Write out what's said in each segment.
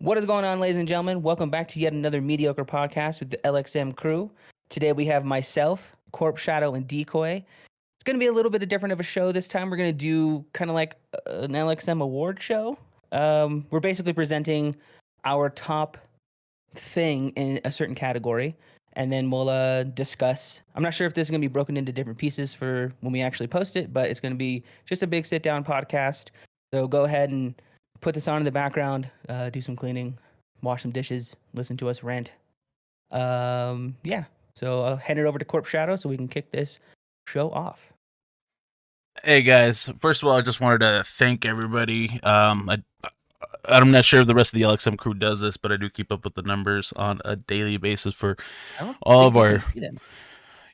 What is going on, ladies and gentlemen? Welcome back to yet another mediocre podcast with the LXM crew. Today we have myself, Corp, Shadow, and Decoy. It's going to be a little bit of different of a show this time. We're going to do kind of like an LXM award show. We're basically presenting our top thing in a certain category, and then we'll discuss. I'm not sure if this is going to be broken into different pieces for when we actually post it, but it's going to be just a big sit-down podcast. So go ahead and put this on in the background, do some cleaning, wash some dishes, listen to us rant. Yeah. So I'll hand it over to Corp Shadow so we can kick this show off. Hey guys, first of all, I just wanted to thank everybody. I'm not sure if the rest of the LXM crew does this, but I do keep up with the numbers on a daily basis for all of our.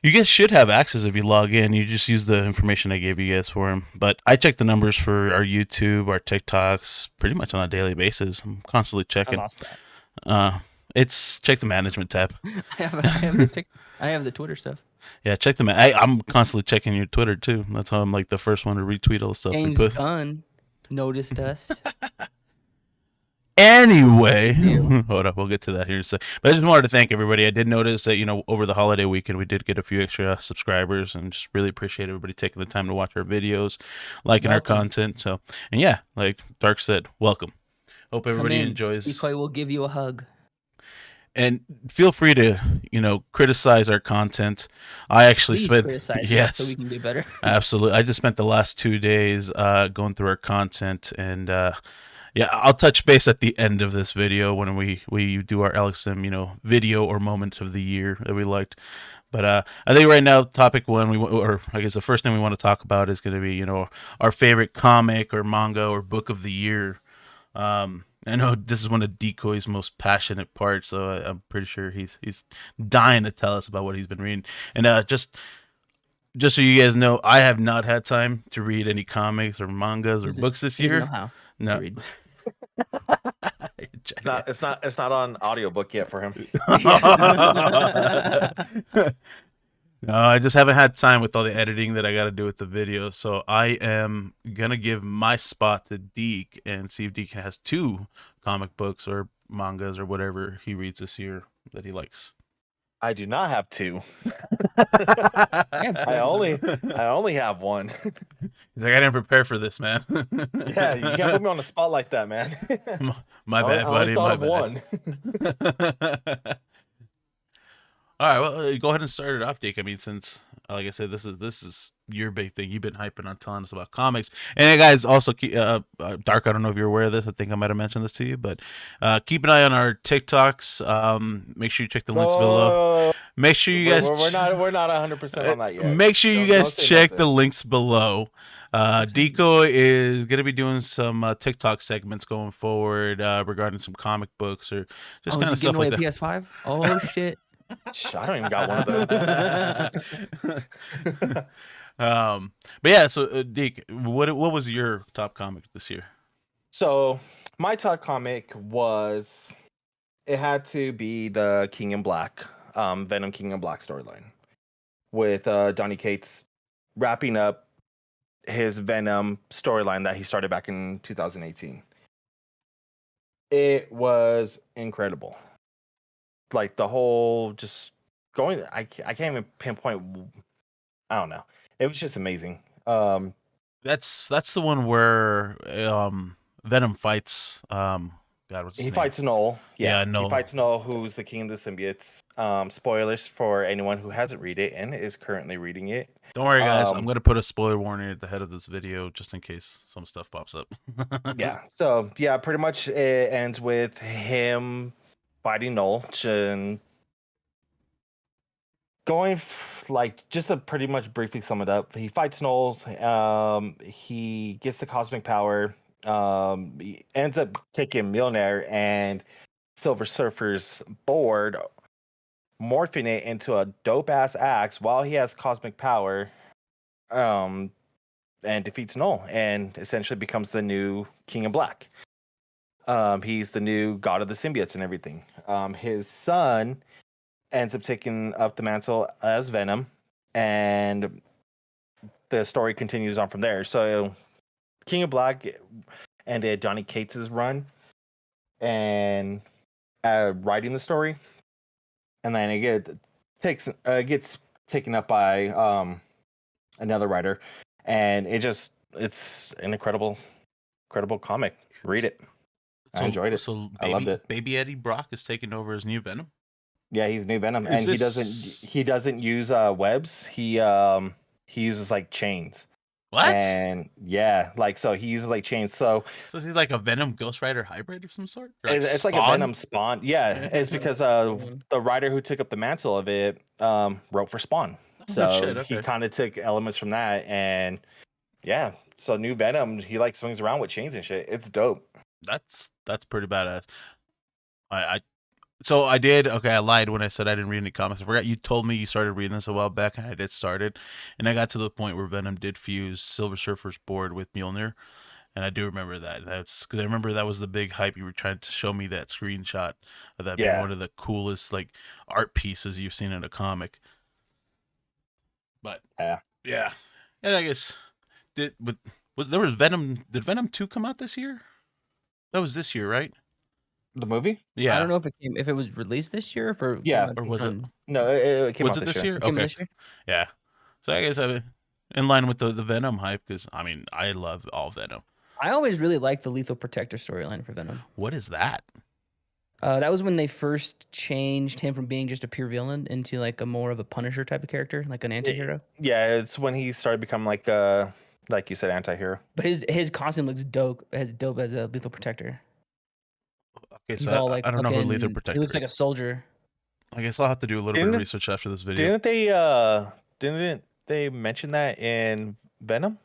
You guys should have access if you log in. You just use the information I gave you guys for them. But I check the numbers for our YouTube, our TikToks, pretty much on a daily basis. I'm constantly checking. I lost that. It's check the management tab. I have the Twitter stuff. Yeah, check the I'm constantly checking your Twitter too. That's how I'm like the first one to retweet all the stuff James we put. Gunn noticed us. Anyway, hold up, we'll get to that here in a second. But I just wanted to thank everybody. I did notice that, over the holiday weekend, we did get a few extra subscribers, and just really appreciate everybody taking the time to watch our videos, liking our content. So, and yeah, like Dark said, welcome. Hope everybody enjoys. Decoy will give you a hug. And feel free to, criticize our content. I actually spent so we can do better. Absolutely. I just spent the last 2 days going through our content, and yeah, I'll touch base at the end of this video when we do our LXM, video or moment of the year that we liked. But I think right now, topic one, or I guess the first thing we want to talk about is going to be, our favorite comic or manga or book of the year. I know this is one of Decoy's most passionate parts, so I'm pretty sure he's dying to tell us about what he's been reading. And just so you guys know, I have not had time to read any comics or mangas or books this year. Know how no. to read. It's not on audiobook yet for him. No, I just haven't had time with all the editing that I got to do with the video. So I am gonna give my spot to Deke and see if Deke has 2 comic books or mangas or whatever he reads this year that he likes. I do not have 2. I only have 1. He's like, I didn't prepare for this, man. Yeah, you can't put me on the spot like that, man. My bad, buddy. My bad. 1. All right, well, go ahead and start it off, Deke. I mean, since, like I said, this is your big thing. You've been hyping on telling us about comics. And guys, also, Dark, I don't know if you're aware of this. I think I might have mentioned this to you, but keep an eye on our TikToks. Make sure you check the links below. Make sure you guys... We're not 100% on that yet. Make sure you guys check the links below. Decoy is going to be doing some TikTok segments going forward regarding some comic books or just kind of stuff like that. PS5? Oh, shit. I don't even got one of those. But yeah, so Deke, what was your top comic this year? So my top comic it had to be the King in Black, Venom King in Black storyline, with Donny Cates wrapping up his Venom storyline that he started back in 2018. It was incredible. Like the whole just going, I can't even pinpoint. I don't know. It was just amazing. That's the one where Venom fights. God, what's his name? Fights Null. Yeah, Null. He fights Null, who's the king of the symbiotes. Spoilers for anyone who hasn't read it and is currently reading it. Don't worry, guys. I'm gonna put a spoiler warning at the head of this video just in case some stuff pops up. Yeah. So yeah, pretty much it ends with him fighting Null and going just to pretty much briefly sum it up. He fights Null. He gets the cosmic power. He ends up taking Mjolnir and Silver Surfer's board, morphing it into a dope ass axe while he has cosmic power, and defeats Null and essentially becomes the new King in Black. He's the new god of the symbiotes and everything. His son ends up taking up the mantle as Venom, and the story continues on from there. So King of Black ended Donny Cates' run, and writing the story, and then it gets taken up by another writer, and it's an incredible comic. Read it. I enjoyed it. So I loved it. baby Eddie Brock is taking over as new Venom. Yeah, he's new Venom, Is and this he doesn't use webs. He uses like chains. what? And yeah, like so he uses like chains. So is he like a Venom Ghost Rider hybrid of some sort? Or it's like a Spawn? Venom Spawn. Yeah, it's because the writer who took up the mantle of it wrote for Spawn. Oh, no So shit. he Okay. kind of took elements from that, and yeah. So new Venom, he like swings around with chains and shit. It's dope. That's pretty badass. So I did. Okay, I lied when I said I didn't read any comics. I forgot you told me you started reading this a while back, and I did started, and I got to the point where Venom did fuse Silver Surfer's board with Mjolnir, and I do remember that. That's because I remember that was the big hype. You were trying to show me that screenshot of that being Yeah. one of the coolest like art pieces you've seen in a comic. But yeah, and I guess was Venom? Did Venom 2 come out this year? That was this year, right? The movie? Yeah. I don't know if it was released this year or Yeah. Or was it? No, it came Was out it this year? It came Okay. this year? Yeah. So I guess in line with the Venom hype, because I mean I love all Venom. I always really liked the Lethal Protector storyline for Venom. What is that? Uh, That was when they first changed him from being just a pure villain into like a more of a Punisher type of character, like an anti-hero. Yeah, it's when he started becoming like you said, anti-hero. But his costume looks dope as a Lethal Protector. Okay, He's so all like I don't know who Lethal fucking. Protector He looks like a is. soldier. I guess I'll have to do a little bit of Didn't- research after this video. Didn't they mention that in Venom?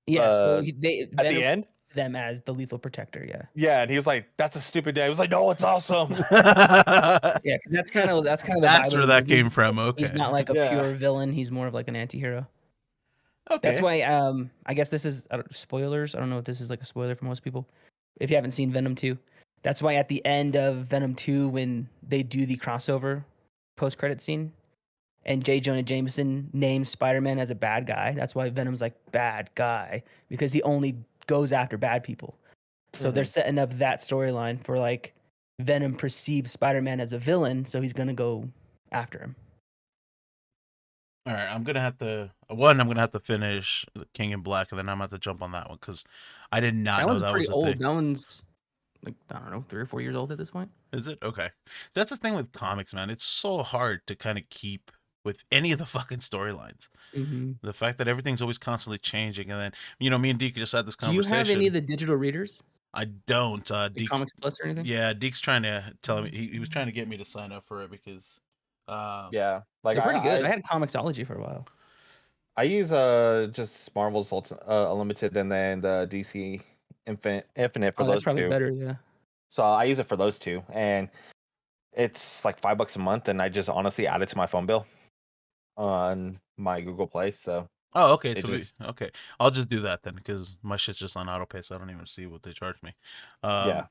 Yeah, so At Venom the end? them as the Lethal Protector. Yeah, Yeah, and he was like, "That's a stupid day." I was like, "No, it's awesome." yeah, 'cause that's kind of the That's vibe of where the that movie. came from. Okay. He's not like a Yeah. pure villain. He's more of like an anti-hero. Okay. That's why I guess this is spoilers. I don't know if this is like a spoiler for most people. If you haven't seen Venom 2, that's why at the end of Venom 2 when they do the crossover post-credit scene and J. Jonah Jameson names Spider-Man as a bad guy, that's why Venom's like bad guy because he only goes after bad people. So they're setting up that storyline for like Venom perceives Spider-Man as a villain, so he's going to go after him. All right, I'm gonna have to finish King in Black, and then I'm gonna have to jump on that one because I did not That know one's that pretty was a old. thing. That one's like, I don't know, 3 or 4 years old at this point. Is it? Okay. That's the thing with comics, man. It's so hard to kind of keep with any of the fucking storylines. Mm-hmm. The fact that everything's always constantly changing, and then me and Deke just had this Do you conversation. have any of the digital readers? I don't. Like Deke's, Comics Plus or anything? yeah, Deke's trying to tell me he was trying to get me to sign up for it because, Yeah, like They're pretty good. I I had Comixology for a while. use just Marvel's Unlimited and then the DC Infinite for Oh, that's those probably two. better, yeah. So I use it for those two, and it's like $5 a month, and I just honestly add it to my phone bill on my Google Play. So oh, okay, it so just okay, I'll just do that then because my shit's just on auto pay, so I don't even see what they charge me. yeah.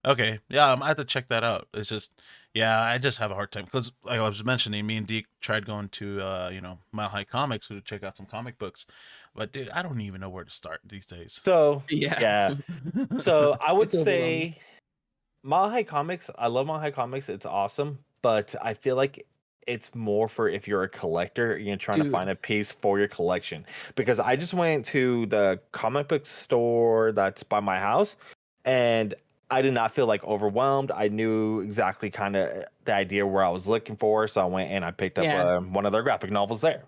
Okay, yeah, I have to check that out. It's just, yeah, I just have a hard time because, like I was mentioning, me and Deke tried going to, Mile High Comics to check out some comic books, but dude, I don't even know where to start these days. So Yeah. So I would It's overwhelming. say Mile High Comics. I love Mile High Comics. It's awesome, but I feel like it's more for if you're a collector, you're trying to Dude. find a piece for your collection. Because I just went to the comic book store that's by my house, and I did not feel like overwhelmed. I knew exactly kind of the idea where I was looking for, so I went and I picked up Yeah. one of their graphic novels there.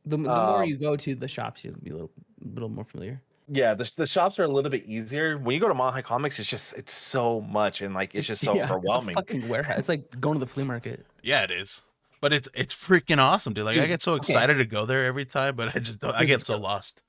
The more Um, you go to the shops, you'll be a little more familiar. Yeah, the shops are a little bit easier. When you go to Mile High Comics, it's so much and like it's just so It's a overwhelming. fucking warehouse. It's like going to the flea market. Yeah, it is, but it's freaking awesome, dude. Like I Dude, get so okay. excited to go there every time, but I just don't. I get so lost.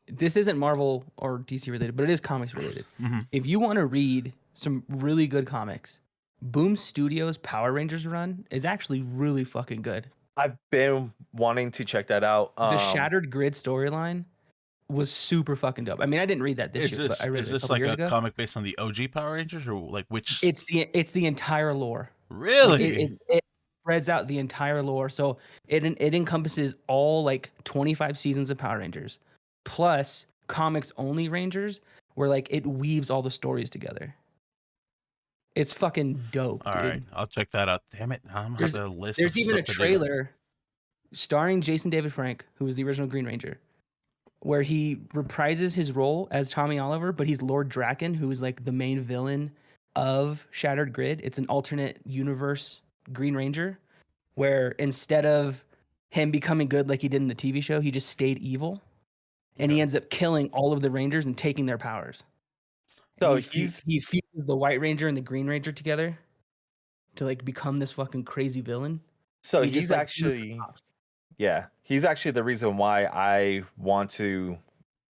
This isn't Marvel or DC related, but it is comics related. Mhm. If you want to read some really good comics, Boom Studios Power Rangers run is actually really fucking good. I've been wanting to check that out. The Shattered Grid storyline was super fucking dope. I mean, I didn't read that this Is year, but I read is it a this couple like years a ago. comic based on the OG Power Rangers or like which? It's the entire lore. Really? It spreads out the entire lore, so it encompasses all like 25 seasons of Power Rangers, plus comics only Rangers, where like it weaves all the stories together. It's fucking dope, All dude. right, I'll check that out. Damn it, I'm gonna have a list of There's even a stuff to do. trailer starring Jason David Frank, who was the original Green Ranger, where he reprises his role as Tommy Oliver, but he's Lord Draken, who is like the main villain of Shattered Grid. It's an alternate universe Green Ranger, where instead of him becoming good like he did in the TV show, he just stayed evil, and he ends up killing all of the Rangers and taking their powers. So And he fuses the White Ranger and the Green Ranger together to like become this fucking crazy villain. so And he he's just like actually yeah, he's actually the reason why I want to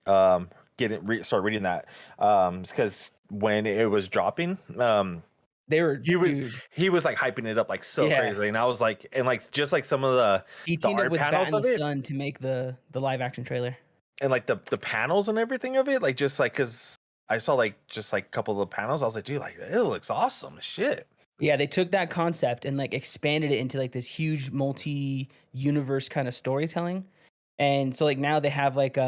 start reading that. Because when it was dropping, they were he was dude. he was like hyping it up like so Yeah. crazy, and I was like, and like just like some of He the teamed up art with Bat panels and of the it, Sun to make the live action trailer. and like the panels and everything of it, like just like because I saw like just like a couple of the panels, I was like, dude, like it looks awesome as shit. Yeah, they took that concept and like expanded it into like this huge multi-universe kind of storytelling. And so like now they have like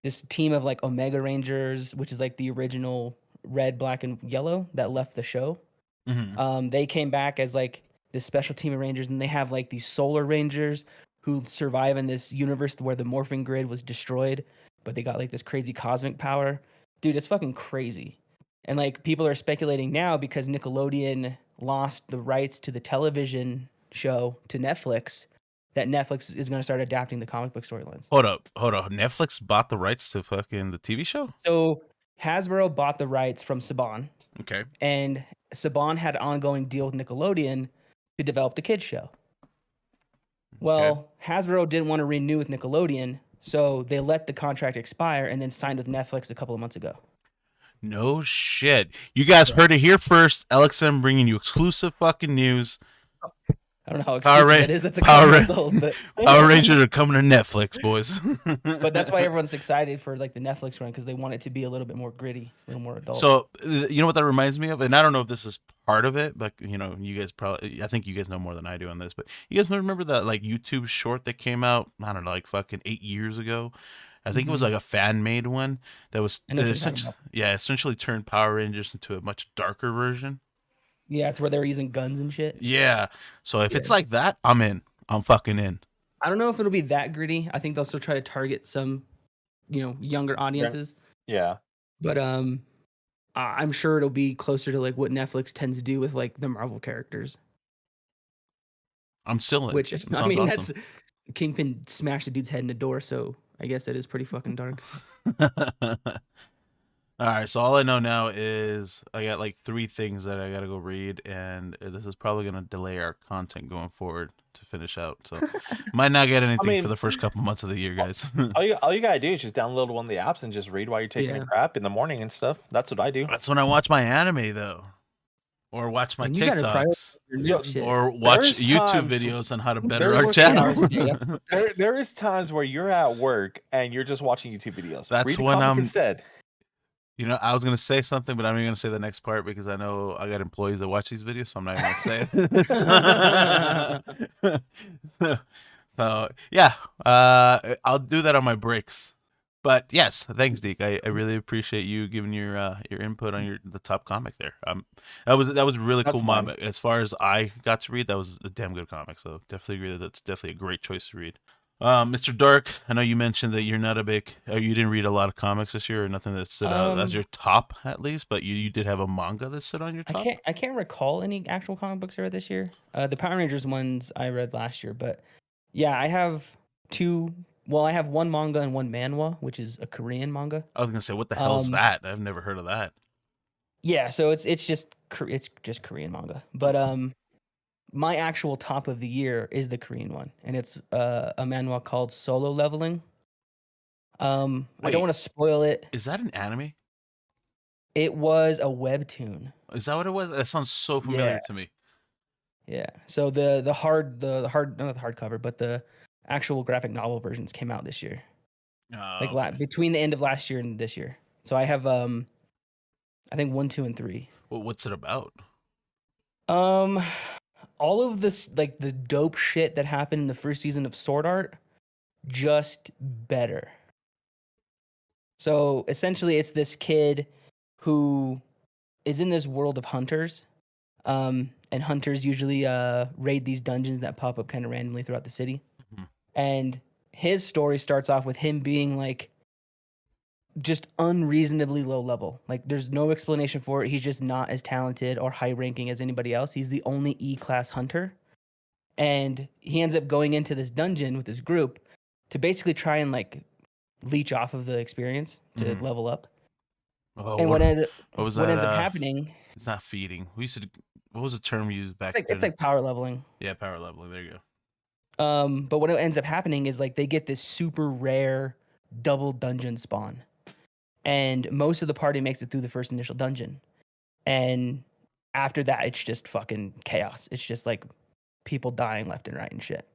this team of like Omega Rangers, which is like the original red, black, and yellow that left the show. They came back as like this special team of Rangers, and they have like these Solar Rangers who survive in this universe where the morphing grid was destroyed, but they got like this crazy cosmic power. Dude, it's fucking crazy. And like people are speculating now because Nickelodeon lost the rights to the television show to Netflix, that Netflix is going to start adapting the comic book storylines. Hold up. Netflix bought the rights to fucking the TV show? So Hasbro bought the rights from Saban, Okay. and Saban had an ongoing deal with Nickelodeon to develop the kids show. Well, Hasbro didn't want to renew with Nickelodeon, so they let the contract expire and then signed with Netflix a couple of months ago. No shit. You guys heard it here first. LXM bringing you exclusive fucking news. I don't know how exclusive that is. That's a couple months old, but Power Rangers are coming to Netflix, boys. but that's why everyone's excited for like the Netflix run, because they want it to be a little bit more gritty, a little more adult. So, you know what that reminds me of? And I don't know if this is part of it, but you know, you guys probably, I think you guys know more than I do on this, but you guys remember that like YouTube short that came out, I don't know, like fucking 8 years ago? I think it was like a fan made one that was essentially turned Power Rangers into a much darker version. Yeah, it's where they were using guns and shit. Yeah. So if it's like that, I'm in. I'm fucking in. I don't know if it'll be that gritty. I think they'll still try to target some, younger audiences. Yeah. But I'm sure it'll be closer to like what Netflix tends to do with like the Marvel characters. I'm still in. Which Awesome. that's Kingpin smashed the dude's head in the door, so I guess that is pretty fucking dark. All right, so all I know now is I got like 3 things that I gotta go read, and this is probably gonna delay our content going forward to finish out. So might not get anything for the first couple months of the year, guys. all you gotta do is just download one of the apps and just read while you're taking a crap in the morning and stuff. That's what I do. That's when I watch my anime though, or watch my TikToks, or watch YouTube videos on how to better our channel. There is times where you're at work and you're just watching YouTube videos. That's read when I'm instead. You know, I was gonna say something, but I'm not even gonna say the next part because I know I got employees that watch these videos, so I'm not even gonna say it. So yeah, I'll do that on my breaks. But yes, thanks, Deke. I really appreciate you giving your input on the top comic there. That was really cool. As far as I got to read, that was a damn good comic. So definitely agree that's definitely a great choice to read. Mr. Dark, I know you mentioned that you're not a big, you didn't read a lot of comics this year, or nothing that stood out as your top, at least. But you did have a manga that stood on your top. I can't recall any actual comic books I read this year. The Power Rangers ones I read last year, but yeah, I have 2. Well, I have 1 manga and 1 manhwa, which is a Korean manga. I was gonna say, what the hell is that? I've never heard of that. Yeah, so it's just Korean manga, but my actual top of the year is the Korean one, and it's a manhwa called Solo Leveling. I don't want to spoil it. Is that an anime? It was a webtoon. Is that what it was? That sounds so familiar to me. Yeah. So the not the hardcover, but the actual graphic novel versions came out this year. Between the end of last year and this year. So I have I think 1, 2, and 3. Well, what's it about? All of this, like the dope shit that happened in the first season of Sword Art, just better. So essentially, it's this kid who is in this world of hunters. And hunters usually raid these dungeons that pop up kind of randomly throughout the city. Mhm. And his story starts off with him being like just unreasonably low level. Like there's no explanation for it. He's just not as talented or high ranking as anybody else. He's the only E-class hunter. And he ends up going into this dungeon with this group to basically try and like leech off of the experience to level up. Oh, And what was what that? ends up happening, It's not feeding. We used to. What was the term we used back it's then? like power leveling. Yeah, power leveling. There you go. But what ends up happening is like they get this super rare double dungeon spawn. And most of the party makes it through the first initial dungeon. And after that, it's just fucking chaos. It's just like people dying left and right and shit.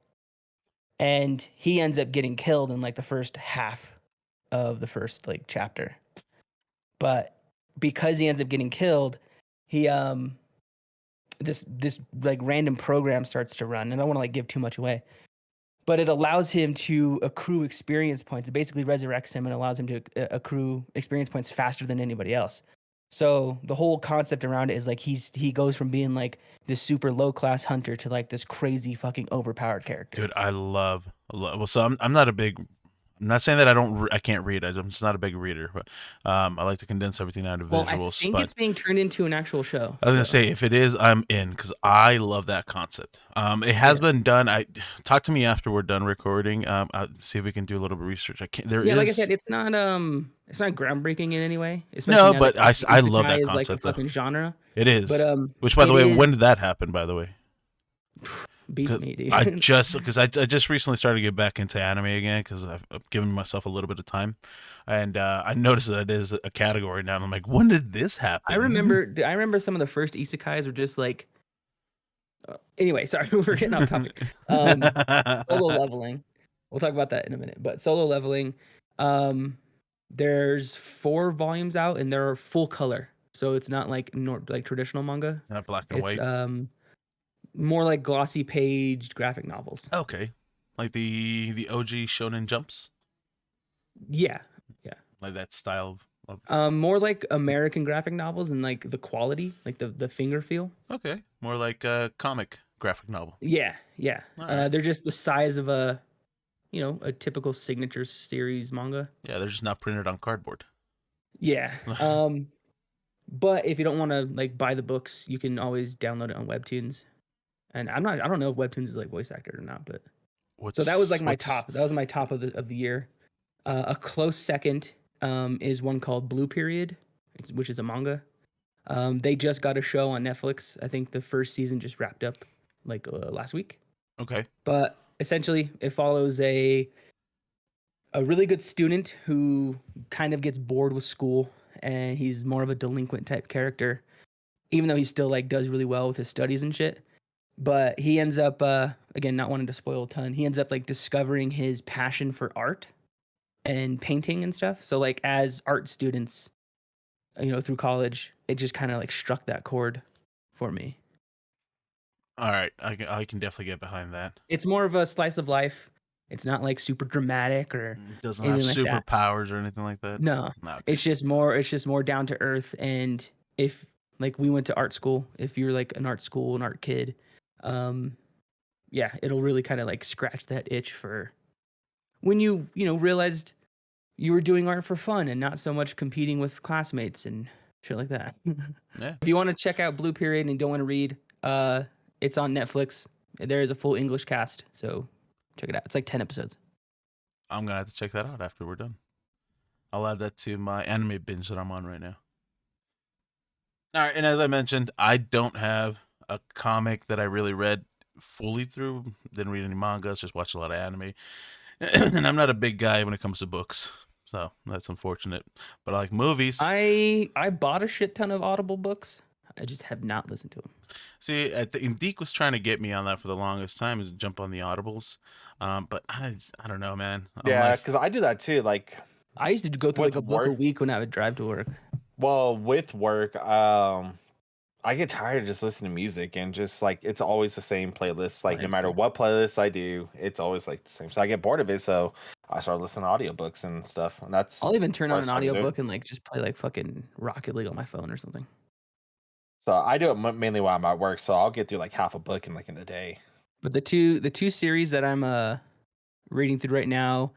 And he ends up getting killed in like the first half of the first like chapter. But because he ends up getting killed, he this like random program starts to run. And I don't want to like give too much away. But it allows him to accrue experience points. It basically resurrects him and allows him to accrue experience points faster than anybody else. So the whole concept around it is like he goes from being like this super low class hunter to like this crazy fucking overpowered character. Dude, I love. Well, so I'm not a big. I'm not saying that I can't read. I'm just not a big reader, but I like to condense everything out of Well, I visuals. think But it's being turned into an actual show. I was gonna say, if it is, I'm in because I love that concept. It has been done. Talk to me after we're done recording. I'll see if we can do a little bit of research. I can't. There is. Like I said, it's not groundbreaking in any way. No, Especially now but that I love that isekai is like a concept though. fucking genre. It is. But Which, by the it way, is when did that happen? By the way, beats me, dude. I just recently started to get back into anime again because I've given myself a little bit of time, and I noticed that it is a category now. And I'm like, when did this happen? I remember some of the first isekais were just like. Anyway, sorry, we're getting off topic. Solo leveling. We'll talk about that in a minute. But solo leveling, there's 4 volumes out, and they're full color, so it's not like like traditional manga. Not black and It's white. More like glossy paged graphic novels. Okay, like the OG Shonen Jumps, Yeah, like that style of. more like American graphic novels and like the quality, like the finger feel. Okay, more like a comic graphic novel. Yeah. All right. They're just the size of a typical signature series manga. Yeah, they're just not printed on cardboard. Yeah. But if you don't want to like buy the books, you can always download it on Webtoons. And I don't know if Webtoons is like voice acted or not, but so that was like my top. That was my top of the year. A close second is one called Blue Period, which is a manga. They just got a show on Netflix. I think the first season just wrapped up like last week. Okay. But essentially, it follows a really good student who kind of gets bored with school, and he's more of a delinquent type character, even though he still like does really well with his studies and shit. But he ends up again, not wanting to spoil a ton, he ends up like discovering his passion for art and painting and stuff. So like as art students, through college, it just kind of like struck that chord for me. All right, I can definitely get behind that. It's more of a slice of life. It's not like super dramatic or It doesn't have anything like that. superpowers or anything like that. No, Okay. it's just more down to earth. And if like we went to art school, if you're like an art kid, yeah, it'll really kind of like scratch that itch for when you realized you were doing art for fun and not so much competing with classmates and shit like that. Yeah. If you want to check out Blue Period and don't want to read, it's on Netflix. There is a full English cast, so check it out. It's like 10 episodes. I'm gonna have to check that out after we're done. I'll add that to my anime binge that I'm on right now. All right, and as I mentioned, I don't have a comic that I really read fully through. Didn't read any mangas, just watched a lot of anime. And I'm not a big guy when it comes to books, so that's unfortunate. But I like movies. I bought a shit ton of Audible books. I just have not listened to them. See, I think Deke was trying to get me on that for the longest time, is jump on the Audibles. But I don't know, man. Yeah, because I do that too. Like I used to go through with like a book a work- week when I would drive to work. Well, with work, I get tired of just listening to music and just like it's always the same playlist. Like no matter what playlist I do, it's always like the same. So I get bored of it. So I start listening to audiobooks and stuff. And that's I'll even turn what on I an started doing. audiobook and like just play like fucking Rocket League on my phone or something. So I do it mainly while I'm at work. So I'll get through like half a book in like in a day. But the two series that I'm reading through right now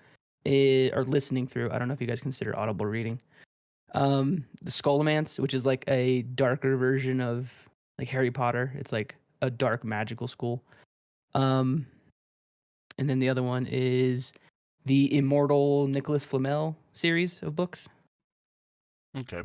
or listening through. I don't know if you guys consider audible reading. The Scholomance, which is like a darker version of like Harry Potter. It's like a dark magical school. And then the other one is the Immortal Nicholas Flamel series of books. Okay.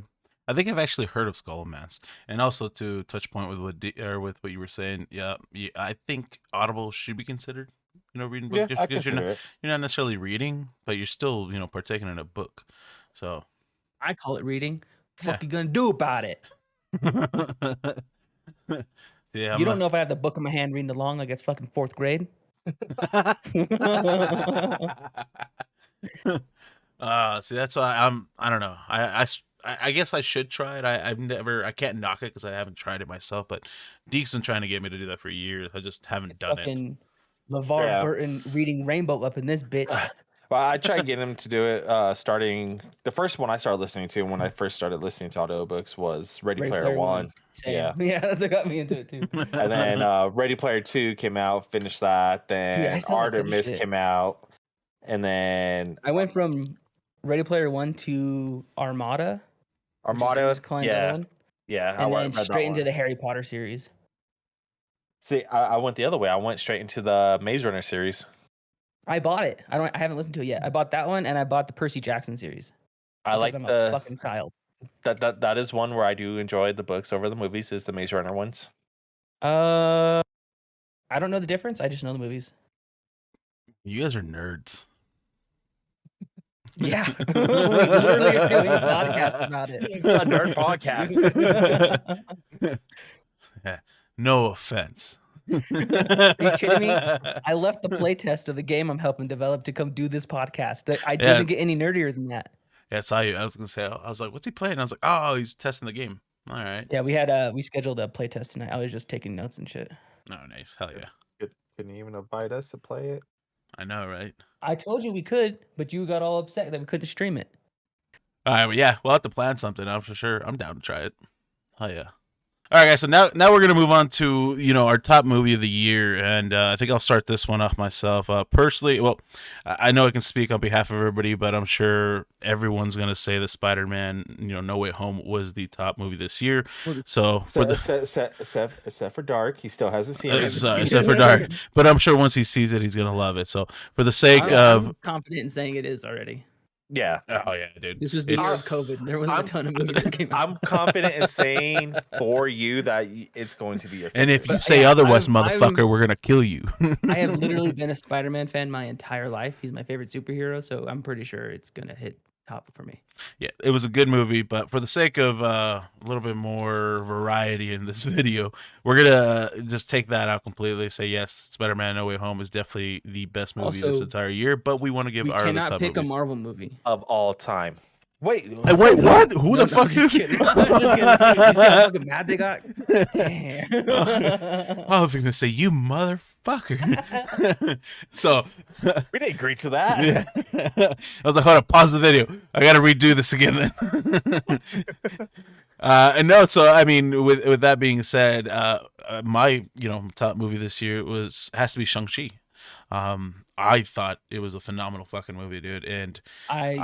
I think I've actually heard of Scholomance, and also to touch point with with what you were saying. Yeah, I think Audible should be considered, reading book Yeah, just I because consider it. you're not necessarily reading, but you're still partaking in a book. So I call it reading. Yeah. Fuck you gonna do about it? See, You don't know if I have the book in my hand reading along like it's fucking fourth grade. See, that's why I don't know. I guess I should try it. I can't knock it because I haven't tried it myself. But Deke's been trying to get me to do that for years. I just haven't done it. Fucking LeVar Burton reading Rainbow up in this bitch. Well, I tried getting him to do it. Starting the first one I started listening to when I first started listening to audiobooks was Ready Player One. Same. Yeah, that's what got me into it too. And then Ready Player 2 came out, finished that. Then I still haven't finished Artemis it. came out, and then I went from Ready Player One to Armada. Armada. Klein's other one, Yeah, and then read that straight into one. the Harry Potter series. See, I went the other way. I went straight into the Maze Runner series. I bought it. I haven't listened to it yet. I bought that one, and I bought the Percy Jackson series. I like I'm the a fucking child. that is one where I do enjoy the books over the movies. Is the Maze Runner ones? I don't know the difference. I just know the movies. You guys are nerds. Yeah, we literally are doing a podcast about it. It's a nerd podcast. Yeah, no offense. Are you kidding me? I left the playtest of the game I'm helping develop to come do this podcast. It doesn't get any nerdier than that. Yeah, I saw you. I was gonna say, I was like, "What's he playing?" I was like, "Oh, he's testing the game." All right. Yeah, we scheduled a playtest tonight. I was just taking notes and shit. Oh, nice. Hell yeah. Couldn't even invite us to play it. I know, right? I told you we could, but you got all upset that we couldn't stream it. All right, well, yeah, we'll have to plan something. I'm for sure. I'm down to try it. Hell yeah. All right, guys. So now we're gonna move on to our top movie of the year, and I think I'll start this one off myself. Personally, well, I know I can speak on behalf of everybody, but I'm sure everyone's gonna say that Spider-Man, No Way Home was the top movie this year. So except for Dark, he still hasn't seen it. Except for Dark, but I'm sure once he sees it, he's gonna love it. So for the sake of I'm confident in saying it is already. Yeah. Oh yeah, dude. This was the year of COVID. There wasn't a ton of movies that came out. I'm confident in saying for you that it's going to be your favorite. And if you say otherwise, motherfucker, we're gonna kill you. I have literally been a Spider-Man fan my entire life. He's my favorite superhero, so I'm pretty sure it's gonna hit top for me. Yeah, it was a good movie, but for the sake of a little bit more variety in this video, we're gonna just take that out completely. Say yes, Spider-Man: No Way Home is definitely the best movie this entire year, but we want to give our other top movies. We cannot pick a Marvel movie of all time. Wait, what? Who the fuck? I'm just kidding. I'm just kidding. You see how fucking mad they got? Damn. I was gonna say you motherfucker. So we didn't agree to that. Yeah. I was like, hold on, pause the video. I gotta redo this again then. And no, so I mean, with that being said, my top movie this year has to be Shang-Chi. I thought it was a phenomenal fucking movie, dude, and I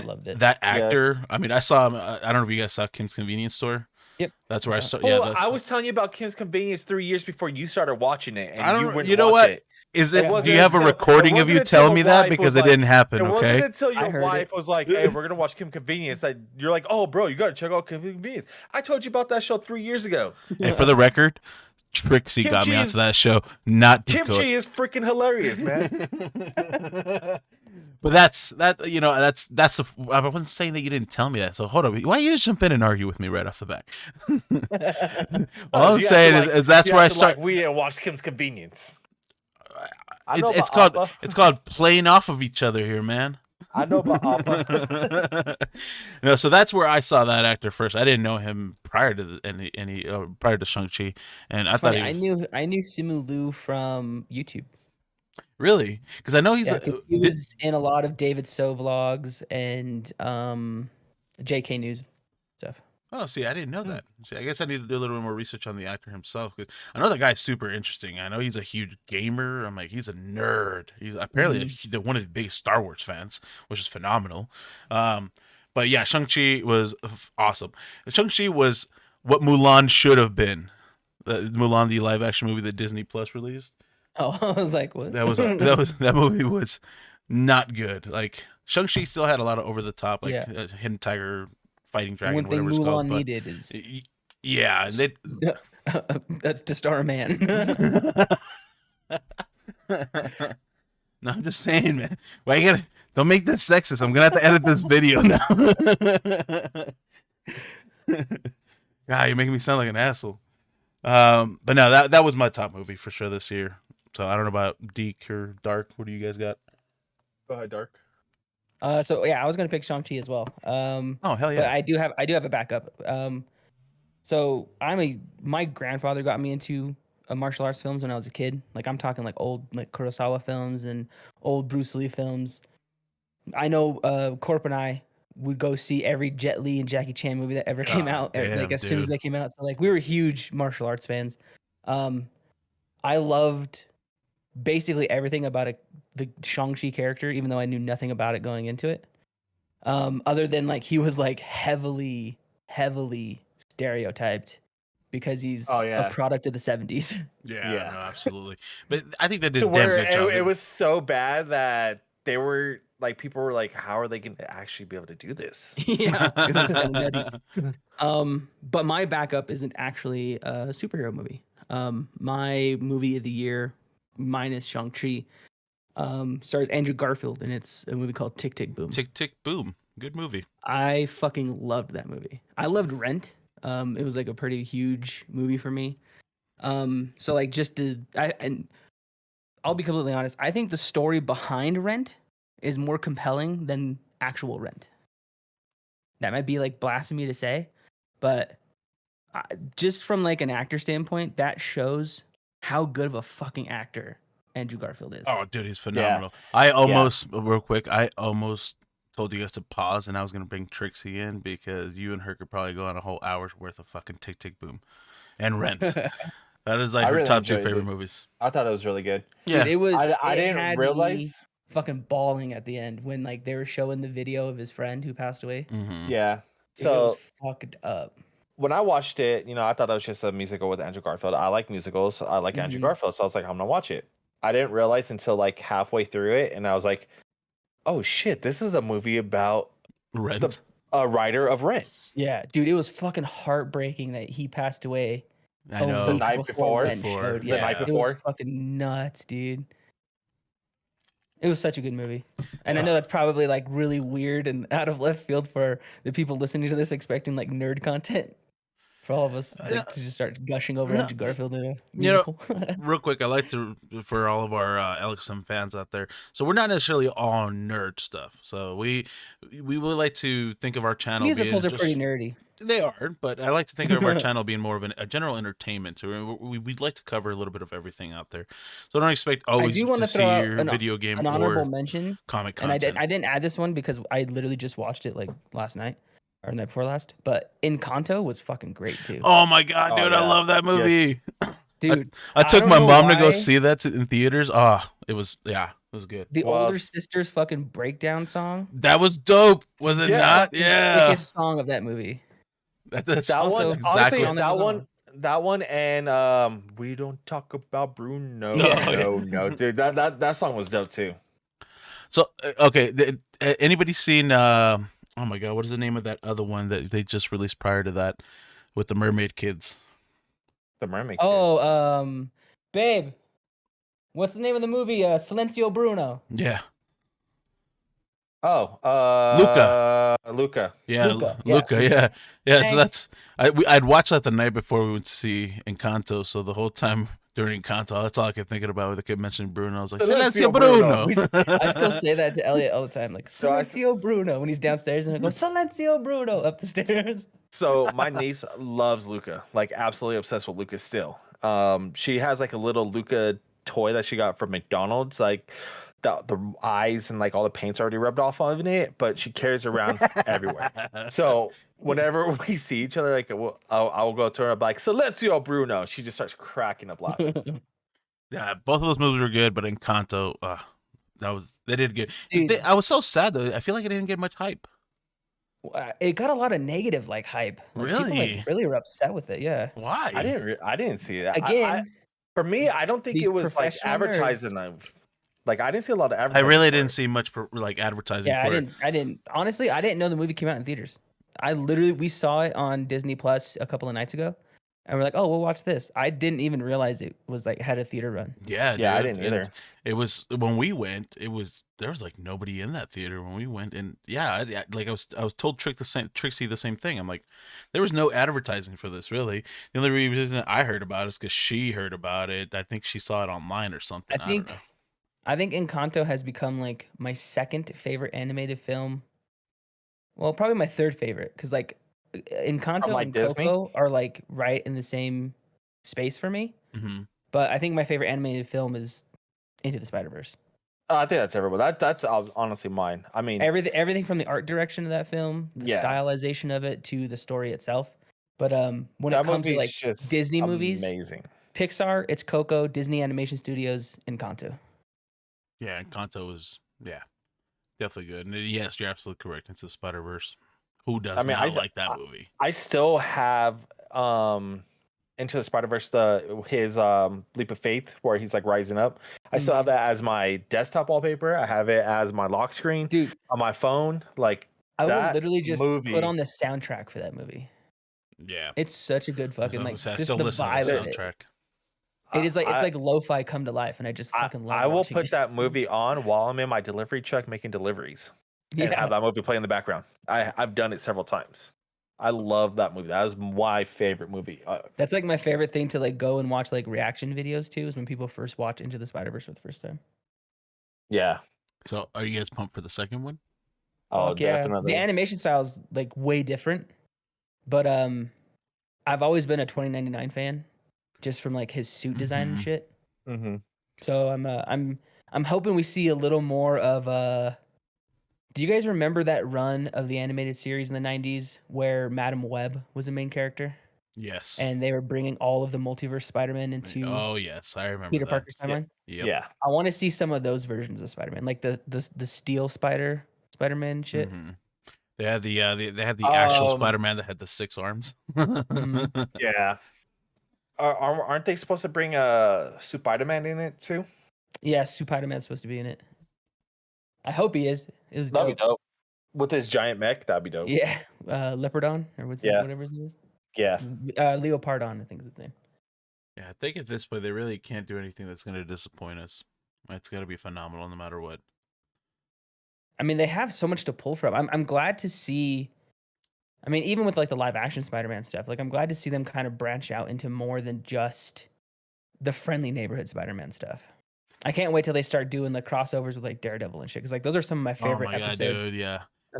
loved it. That actor, yes. I mean, I saw him. I don't know if you guys saw Kim's Convenience Store. Yep, that's where I saw. Yeah, I was telling you about Kim's Convenience 3 years before you started watching it, and you wouldn't know watch what? It. Is it? Do you have a recording of you telling me that? Because it didn't happen. It okay. wasn't until your wife was like, "Hey, we're gonna watch Kim Convenience." That you're like, "Oh, bro, you gotta check out Kim Convenience." I told you about that show 3 years ago. And for the record, Trixie got me onto that show, not Decoy. Kimchi is freaking hilarious, man. But that's I wasn't saying that you didn't tell me that. So hold on, why don't you just jump in and argue with me right off the bat? All I'm saying is that's where I start. We didn't watch Kim's Convenience. It's called playing off of each other here, man. I know about Appa. No, so that's where I saw that actor first. I didn't know him prior to prior to Shang-Chi, and I thought I knew Simu Liu from YouTube. Really? Because I know he was in a lot of David So vlogs and JK News stuff. Oh, see, I didn't know Hmm. that. See, I guess I need to do a little bit more research on the actor himself because I know the guy's super interesting. I know he's a huge gamer. I'm like, he's a nerd. He's apparently one of the biggest Star Wars fans, which is phenomenal. Um, but yeah, Shang-Chi was awesome. Shang-Chi was what Mulan should have been. Mulan, the live action movie that Disney Plus released. Oh, I was like, what? That movie was not good. Like Shang-Chi still had a lot of over the top, like Yeah. Hidden Tiger, Fighting The one Dragon, thing whatever it's called. Mulan But needed is yeah, and they. that's to star a man. No, I'm just saying, man. Why you gotta don't make this sexist? I'm gonna have to edit this video now. God, you're making me sound like an asshole. But no, that was my top movie for sure this year. So I don't know about Deke or Dark. What do you guys got? Go ahead, Dark. So yeah, I was gonna pick Shang-Chi as well. Oh hell But yeah! I do have a backup. So my grandfather got me into martial arts films when I was a kid. Like I'm talking like old like Kurosawa films and old Bruce Lee films. I know Corp and I would go see every Jet Li and Jackie Chan movie that ever came Oh out, like damn, as soon as dude. they came out. So like we were huge martial arts fans. Um, I loved basically everything about the Shang-Chi character, even though I knew nothing about it going into it. Other than like he was like heavily stereotyped because he's Oh a yeah, product of the 70s. Yeah, yeah. no, absolutely. But I think they did To a damn where good job. it was so bad that they were like, people were like, how are they going to actually be able to do this? Yeah, it was kind of nutty. But my backup isn't actually a superhero movie. My movie of the year, minus Shang-Chi, stars Andrew Garfield, and it's a movie called Tick Tick Boom. Tick Tick Boom, good movie. I fucking loved that movie. I loved Rent. It was like a pretty huge movie for me. So like and I'll be completely honest. I think the story behind Rent is more compelling than actual Rent. That might be like blasphemy to say, but just from like an actor standpoint, that shows how good of a fucking actor Andrew Garfield is. Oh, dude, he's Yeah, phenomenal. I yeah. almost, real quick, I almost told you guys to pause, and I was gonna bring Trixie in because you and her could probably go on a whole hour's worth of fucking Tick Tick Boom and Rent. That is like I her really top two enjoyed favorite it. movies. I thought it was really good. Dude, Yeah, I it didn't had me realize. fucking bawling at the end when like they were showing the video of his friend who passed away. mm-hmm. Yeah. Dude, it was So fucked up. when I watched it, I thought it was just a musical with Andrew Garfield. I like musicals. I like Andrew Mhm. Garfield, so I was like, I'm gonna watch it. I didn't realize until like halfway through it, and I was like, oh shit, this is a movie about the Rent. a writer of Rent. Yeah, dude, it was fucking heartbreaking that he passed away I a know. The week night before before, Rent showed. the Yeah, night Yeah. it was before. fucking nuts, dude. It was such a good movie. And I know that's probably like really weird and out of left field for the people listening to this expecting like nerd content. For all of us Yeah, like to just start gushing over no, Andrew Garfield in a you know, musical. real quick, I like to for all of our LXM fans out there. So we're not necessarily all nerd stuff. So we would like to think of our channel being Musicals are pretty just nerdy. they are, but I like to think of our channel being more of a general entertainment. So we'd like to cover a little bit of everything out there. So don't expect I always do want to to throw see out your video game an honorable or mention, comic and content. I didn't add this one because I literally just watched it like last night or the night before last. But Encanto was fucking great too, Oh my god, Oh dude, I yeah. love that Yes. movie. dude. I took don't my know mom to go why see that in theaters. Oh, it was it was good. the Well, older sister's fucking breakdown song That was dope, was it Yeah. not? the Yeah, sickest song of that movie. that's that Also, one, exactly. honestly, Shaun of the Zone. that one, and we don't talk about Bruno. Yeah. No, dude, that song was dope too. So okay, anybody seen? Oh my god, what is the name of that other one that they just released prior to that with the Mermaid Kids? The Mermaid. Kid. Oh, babe, what's the name of the movie? Silencio Bruno. Yeah, Oh, Luca. yeah, Luca. Yeah, Luca. Luca. Yeah. So Thanks. I'd watched that the night before we went to see Encanto. So the whole time during Encanto, that's all I kept thinking about. When they kept mentioning Bruno, I was like, Silencio Silencio Bruno. I still say that to Elliot all the time, like So I- Silencio Bruno when he's downstairs, and I go Silencio Bruno up the stairs. So my niece loves Luca, like absolutely obsessed with Luca still. She has like a little Luca toy that she got from McDonald's, like the eyes and like all the paint's already rubbed off of it, but she carries around everywhere. So whenever we see each other, like I'll go to her, I'm like, Silencio, Bruno. She just starts cracking up laughing. Yeah, both of those movies were good, but Encanto, they did good. Dude. I was so sad though. I feel like it didn't get much hype. It got a lot of negative like hype. Like, people like Really? really were upset with it. Yeah. Why? I didn't see that. Again, For me, I don't think these it was like professional advertising. Like I didn't see a lot of I advertising. really didn't see much like advertising yeah, for it. I didn't. Honestly, I didn't know the movie came out in theaters. We saw it on Disney Plus a couple of nights ago, and we're like, oh, we'll watch this. I didn't even realize it was like had a theater run. Yeah, Yeah, I dude. didn't either. It was when we went. There was like nobody in that theater when we went, and yeah, I was told Trixie the same thing. I'm like, there was no advertising for this really. The only reason I heard about it is because she heard about it. I think she saw it online or something. I don't know. I think Encanto has become like my second favorite animated film. Well, probably my third favorite because like Encanto like and Disney? Coco are like right in the same space for me. Mm-hmm. But I think my favorite animated film is Into the Spider-Verse. I think that's everybody. That's honestly mine. I mean, Everything from the art direction of that film, the Yeah. stylization of it, to the story itself. But when that it comes to movie's like just Disney movies, amazing. Pixar, it's Coco, Disney Animation Studios, Encanto. Yeah, Encanto was definitely good. And yes, you're absolutely correct. Into the Spider-Verse. Who does not like that movie? I still have Into the Spider-Verse, his Leap of Faith, where he's like rising up. I still have that as my desktop wallpaper. I have it as my lock screen, Dude, on my phone. Like I will that literally just movie, put on the soundtrack for that movie. Yeah, It's such a good fucking like I just still the listen to vibe the of it. soundtrack. It is like it's I- like lo-fi come to life, and I just fucking love. I will watching put it. that movie on while I'm in my delivery truck making deliveries, and have that movie play in the background. I've done it several times. I love that movie. That is my favorite movie. That's like my favorite thing to like go and watch like reaction videos too, is when people first watch Into the Spider-Verse for the first time. Yeah. So, are you guys pumped for the second one? Oh, Fuck yeah. definitely. The animation style is like way different, but I've always been a 2099 fan, just from like his suit design and shit. Mm-hmm. So I'm hoping we see a little more of Do you guys remember that run of the animated series in the 90s where Madam Web was the main character? Yes. And they were bringing all of the multiverse Spider-Man into Oh yes, I remember Peter that. Parker's timeline? Yep. Yeah. I want to see some of those versions of Spider-Man, like the Steel Spider-Man shit. Mm-hmm. They had the actual Spider-Man that had the 6 arms. Yeah. Aren't they supposed to bring Spider-Man in it too? Yeah, Spider-Man's supposed to be in it. I hope he is. It was That'd dope. be dope. With his giant mech, that'd be dope. Yeah, Leopardon or whatever his name is. Yeah. Leopardon, I think is his name. Yeah, I think at this point they really can't do anything that's going to disappoint us. It's got to be phenomenal no matter what. I mean, they have so much to pull from. I'm glad to see. I mean, even with like the live action Spider-Man stuff, like I'm glad to see them kind of branch out into more than just the friendly neighborhood Spider-Man stuff. I can't wait till they start doing the crossovers with like Daredevil and shit, because like those are some of my favorite episodes of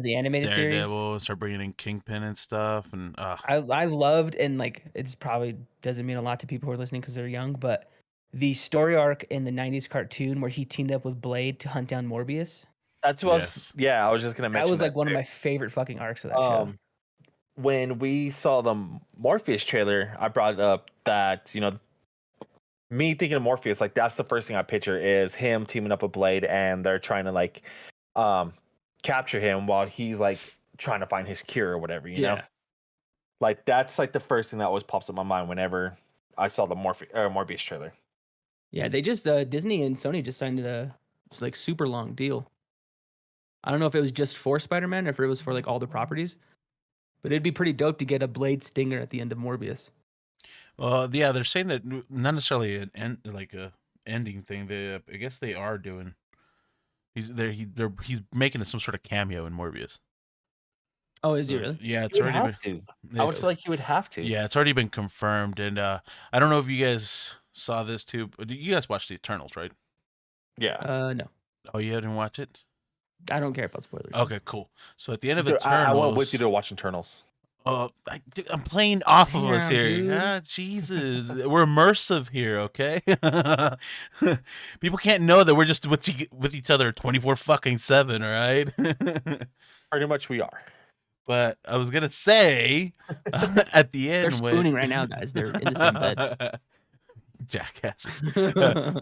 the animated series. Daredevil, start bringing in Kingpin and stuff, and I loved, and like it's probably doesn't mean a lot to people who are listening because they're young, but the story arc in the 90s cartoon where he teamed up with Blade to hunt down Morbius. That's what yeah, I was just gonna mention. That was like one of my favorite fucking arcs of that show. When we saw the Morpheus trailer, I brought up that, me thinking of Morpheus, like that's the first thing I picture is him teaming up with Blade, and they're trying to like capture him while he's like trying to find his cure or whatever, you know? Like that's like the first thing that always pops up in my mind whenever I saw the Morbius trailer. Yeah, they just Disney and Sony just signed a like super long deal. I don't know if it was just for Spider-Man or if it was for like all the properties, but it'd be pretty dope to get a Blade stinger at the end of Morbius. Yeah, they're saying that not necessarily an ending thing. I guess they are doing. He's making some sort of cameo in Morbius. Oh, is he really? Yeah, it's already been. I would feel like you would have to. Yeah, it's already been confirmed, and I don't know if you guys saw this too. But you guys watched the Eternals, right? Yeah. No. Oh, you didn't watch it? I don't care about spoilers. Okay, cool. So at the end of Eternals, I went with you to watch Eternals. I'm playing off of us here. Jesus, we're immersive here, okay? People can't know that we're just with each other 24 fucking 7, all right? Pretty much we are. But I was gonna say at the end They're spooning right now, guys. They're in the same bed. Jackasses.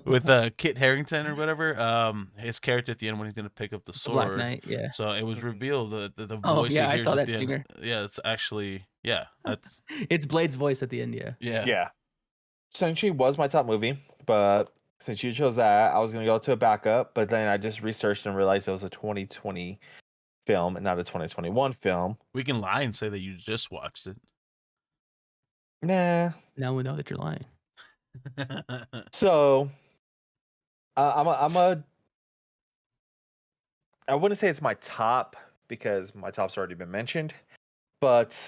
With Kit Harington or whatever, his character at the end when he's gonna pick up the The Black sword. Knight, yeah. So it was revealed that the Oh, voice yeah, he I hears saw at that the stinger. end. Yeah, it's actually that's It's Blade's voice at the end, yeah. Yeah. Shang-Chi was my top movie, but since you chose that, I was going to go to a backup, but then I just researched and realized it was a 2020 film and not a 2021 film. We can lie and say that you just watched it. Nah. Now we know that you're lying. So, I wouldn't say it's my top because my top's already been mentioned, but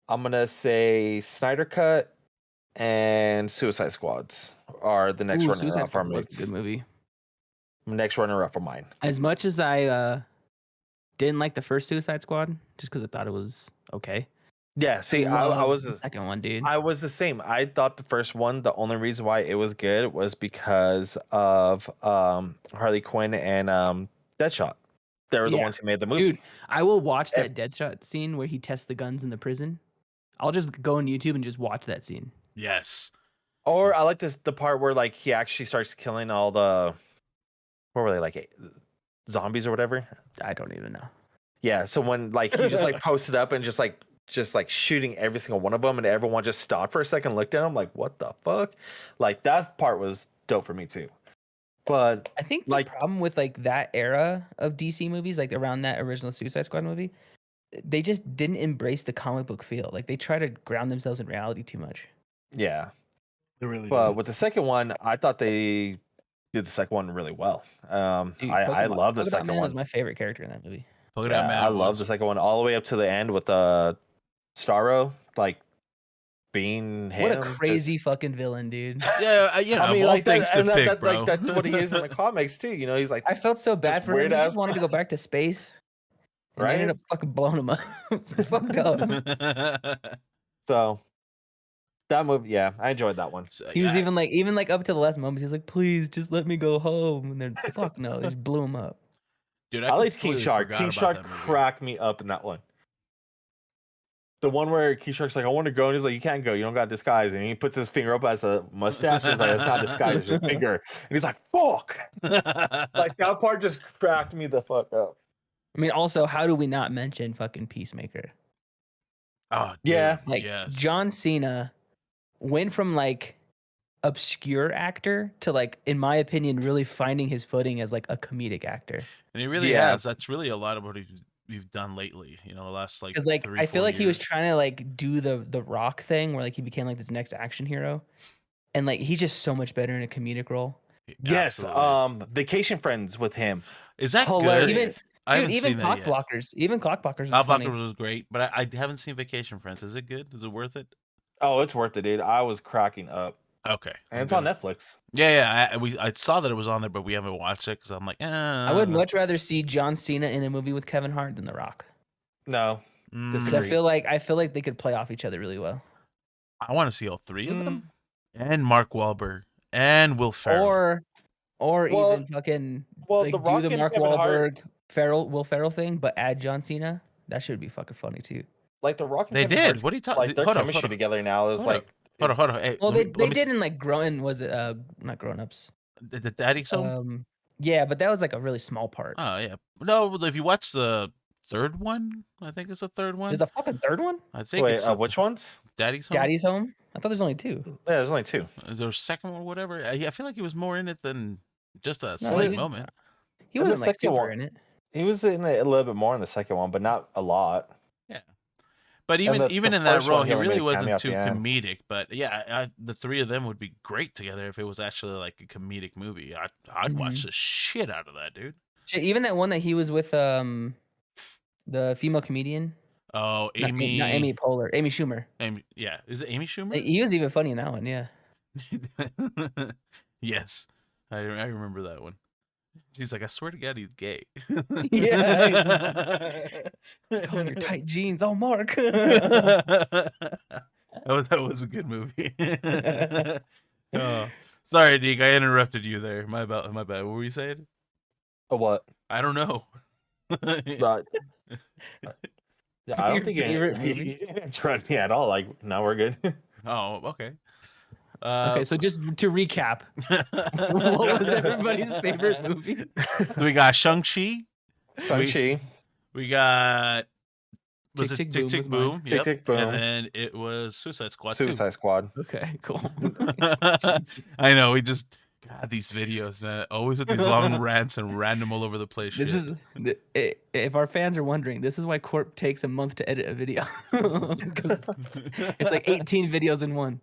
I'm going to say Snyder Cut and Suicide Squads are the next Ooh, runner Suicide up for Squad was a mates. good movie. Next runner up for mine. As much as I didn't like the first Suicide Squad, just because I thought it was okay. Yeah, see, I Loved was the second one, dude. I was the same. I thought the first one, the only reason why it was good was because of Harley Quinn and Deadshot. They were the Yeah. ones who made the movie. Dude, I will watch If- that Deadshot scene where he tests the guns in the prison. I'll just go on YouTube and just watch that scene. Yes. Or I like the part where like he actually starts killing all the what were they like zombies or whatever. I don't even know. Yeah, so when like he just like posted up and just like shooting every single one of them, and everyone just stopped for a second, and looked at him like, "What the fuck?" Like that part was dope for me too. But I think the like- problem with like that era of DC movies, like around that original Suicide Squad movie, they just didn't embrace the comic book feel. Like they try to ground themselves in reality too much. yeah, It really but with the second one, I thought they did the second one really well. Dude, I love the Polka Dot second Man one. was my favorite character in that movie. Polka Yeah, Dot Man I love was- the second one all the way up to the end with Starro like being him. What a crazy just- fucking villain, dude. Yeah, you know, I mean, all like things that, to and pick, bro. like that's what he is in the comics too. You know, he's like I felt so bad Just for him. He weird-ass- just wanted to go back to space. And they ended Right? up fucking blowing him up. It's fucked up. so. That movie, yeah, I enjoyed that one. So, He was yeah, even like up to the last moment. He was like, "Please, just let me go home." And then, fuck no, they just blew him up. dude, I liked King completely Shark. forgot King about Shark that movie. cracked me up in that one. The one where King Shark's like, I want to go, and he's like, you can't go, you don't got disguise. And he puts his finger up as a mustache. He's like, it's not disguise, it's just finger. And he's like, fuck. Like that part just cracked me the fuck up. I mean, also, how do we not mention fucking Peacemaker? Oh, dude, Yeah. Like yes. John Cena went from like obscure actor to like, in my opinion, really finding his footing as like a comedic actor. And he really Yeah. has. That's really a lot of what we've done lately. You know, the last like Because like 3, I feel 4 like he was years. trying to like do the Rock thing where like he became like this next action hero, and like he's just so much better in a comedic role. Yes, Absolutely. Vacation Friends with him. Is that Hilarious. good? I haven't even seen that Clock yet. Blockers, even Clock Blockers was Clock funny. Blockers was great, but I haven't seen Vacation Friends. Is it good? Is it worth it? Oh, it's worth it, dude. I was cracking up. Okay, And I'm it's on gonna- Netflix. Yeah, I saw that it was on there, but we haven't watched it because I'm like, I would much rather see John Cena in a movie with Kevin Hart than The Rock, No. because Disagree. I feel like they could play off each other really well. I want to see all 3 of them, and Mark Wahlberg and Will Ferrell. Or Well- even fucking Well, like The do Rock the and Mark Kevin Hart, Wahlberg Will Ferrell thing, but add John Cena. That should be fucking funny too. like The Rock and They Kevin did. Hart's, What are you talking? like their Hold on, chemistry hold on. together now is Hold on. like Hold on. it's- Hey, Well, let they me did s- in like grown was it not grown ups. the Daddy's Home. Yeah, but that was like a really small part. Oh yeah, no. If you watch the third one, I think it's the third one. There's a fucking third one. I think Wait, it's the which ones? Daddy's Home. Daddy's Home. I thought there's only 2. Yeah, there's only 2. Is there a second one, or whatever? I feel like he was more in it than just a No, slight he was- moment. He And the wasn't like second super one- in it. He was in it a little bit more in the second one, but not a lot. But And even the in that first role, one, he he only really made a cameo wasn't at too the end. comedic. But yeah, the 3 of them would be great together if it was actually like a comedic movie. I'd watch the shit out of that, dude. Shit, even that one that he was with the female comedian. Oh, Not Amy Poehler. Amy Schumer. Yeah, is it Amy Schumer? He was even funny in that one. Yeah. Yes, I remember that one. She's like, I swear to God, he's gay. Yeah. Oh, your tight jeans. Oh, Mark. That was a good movie. Oh, sorry, Deke. I interrupted you there. My bad. What were you saying? What? I don't know. But I don't Your think favorite you movie? didn't interrupt me at all. Like, now we're good. Oh, okay. Okay, so just to recap, what was everybody's favorite movie? So we got Shang-Chi. Shang-Chi, We got Tick it Tick Tick Boom Tick was mine. Boom? Tick Yep. Tick And Boom, then it was Suicide Squad 2. Suicide Squad. Okay, cool. I know, we just got these videos, man. Always with these long rants and random all over the place This shit. is if our fans are wondering, this is why Corp takes a month to edit a video because it's like 18 videos in one.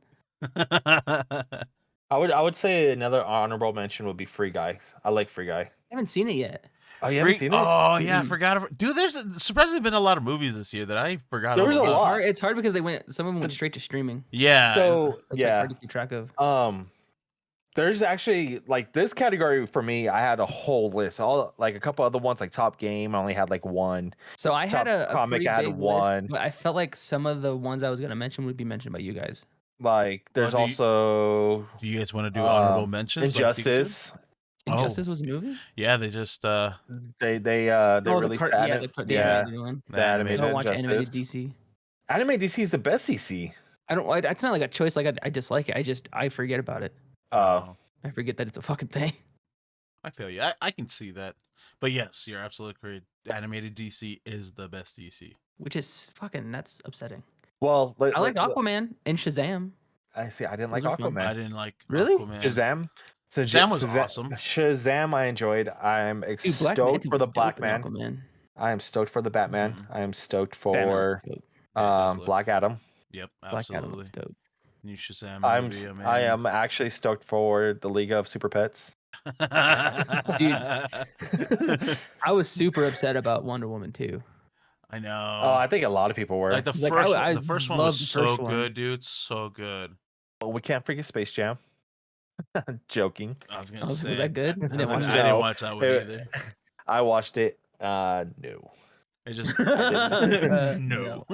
I would say another honorable mention would be Free Guy. I like Free Guy. I haven't seen it yet. Oh, you haven't seen it? Oh yeah, I Mm-mm. forgot. Dude, there's surprisingly been a lot of movies this year that I forgot. There was all a about. lot. It's hard because some of them went straight to streaming. Yeah. So It's like hard to keep track of. there's actually like this category for me. I had a whole list. All like a couple other ones like Top Game. I only had like one. So I had Top a Comic, pretty I had big one. list, but I felt like some of the ones I was gonna mention would be mentioned by you guys. Like there's do you- also Do you guys want to do honorable mentions? like Deeks did? Injustice. Injustice was a movie. Yeah, they just They Oh, released the the animated one. the animated I don't watch animated Injustice. DC. Anime DC is the best DC. It's not like a choice. Like I dislike it. I forget about it. Oh, I forget that it's a fucking thing. I feel you. I can see that. But yes, you're absolutely correct. Animated DC is the best DC. Which is that's upsetting. Well, I liked Aquaman and Shazam. I see. I didn't like Those are fun. Aquaman. I didn't like Really? Aquaman. Shazam. Shazam was awesome. Shazam, I enjoyed. I'm Dude, Black stoked Manta for the was dope Black in Man. Aquaman. I am stoked for the Batman. Mhm. I am stoked Batman for was dope. Yeah, definitely. Black Adam. Yep, Black Adam absolutely. was dope. New Shazam I'm movie. I am actually stoked for the League of Super Pets. Dude. I was super upset about Wonder Woman too. I know. Oh, I think a lot of people were. like the He's like, first, I the first one love was the so first one. good, dude. So good. Well, we can't forget Space Jam. Joking. I was gonna Was say that good? I didn't watch I it. didn't watch that one It- either. I watched it. No. It just No.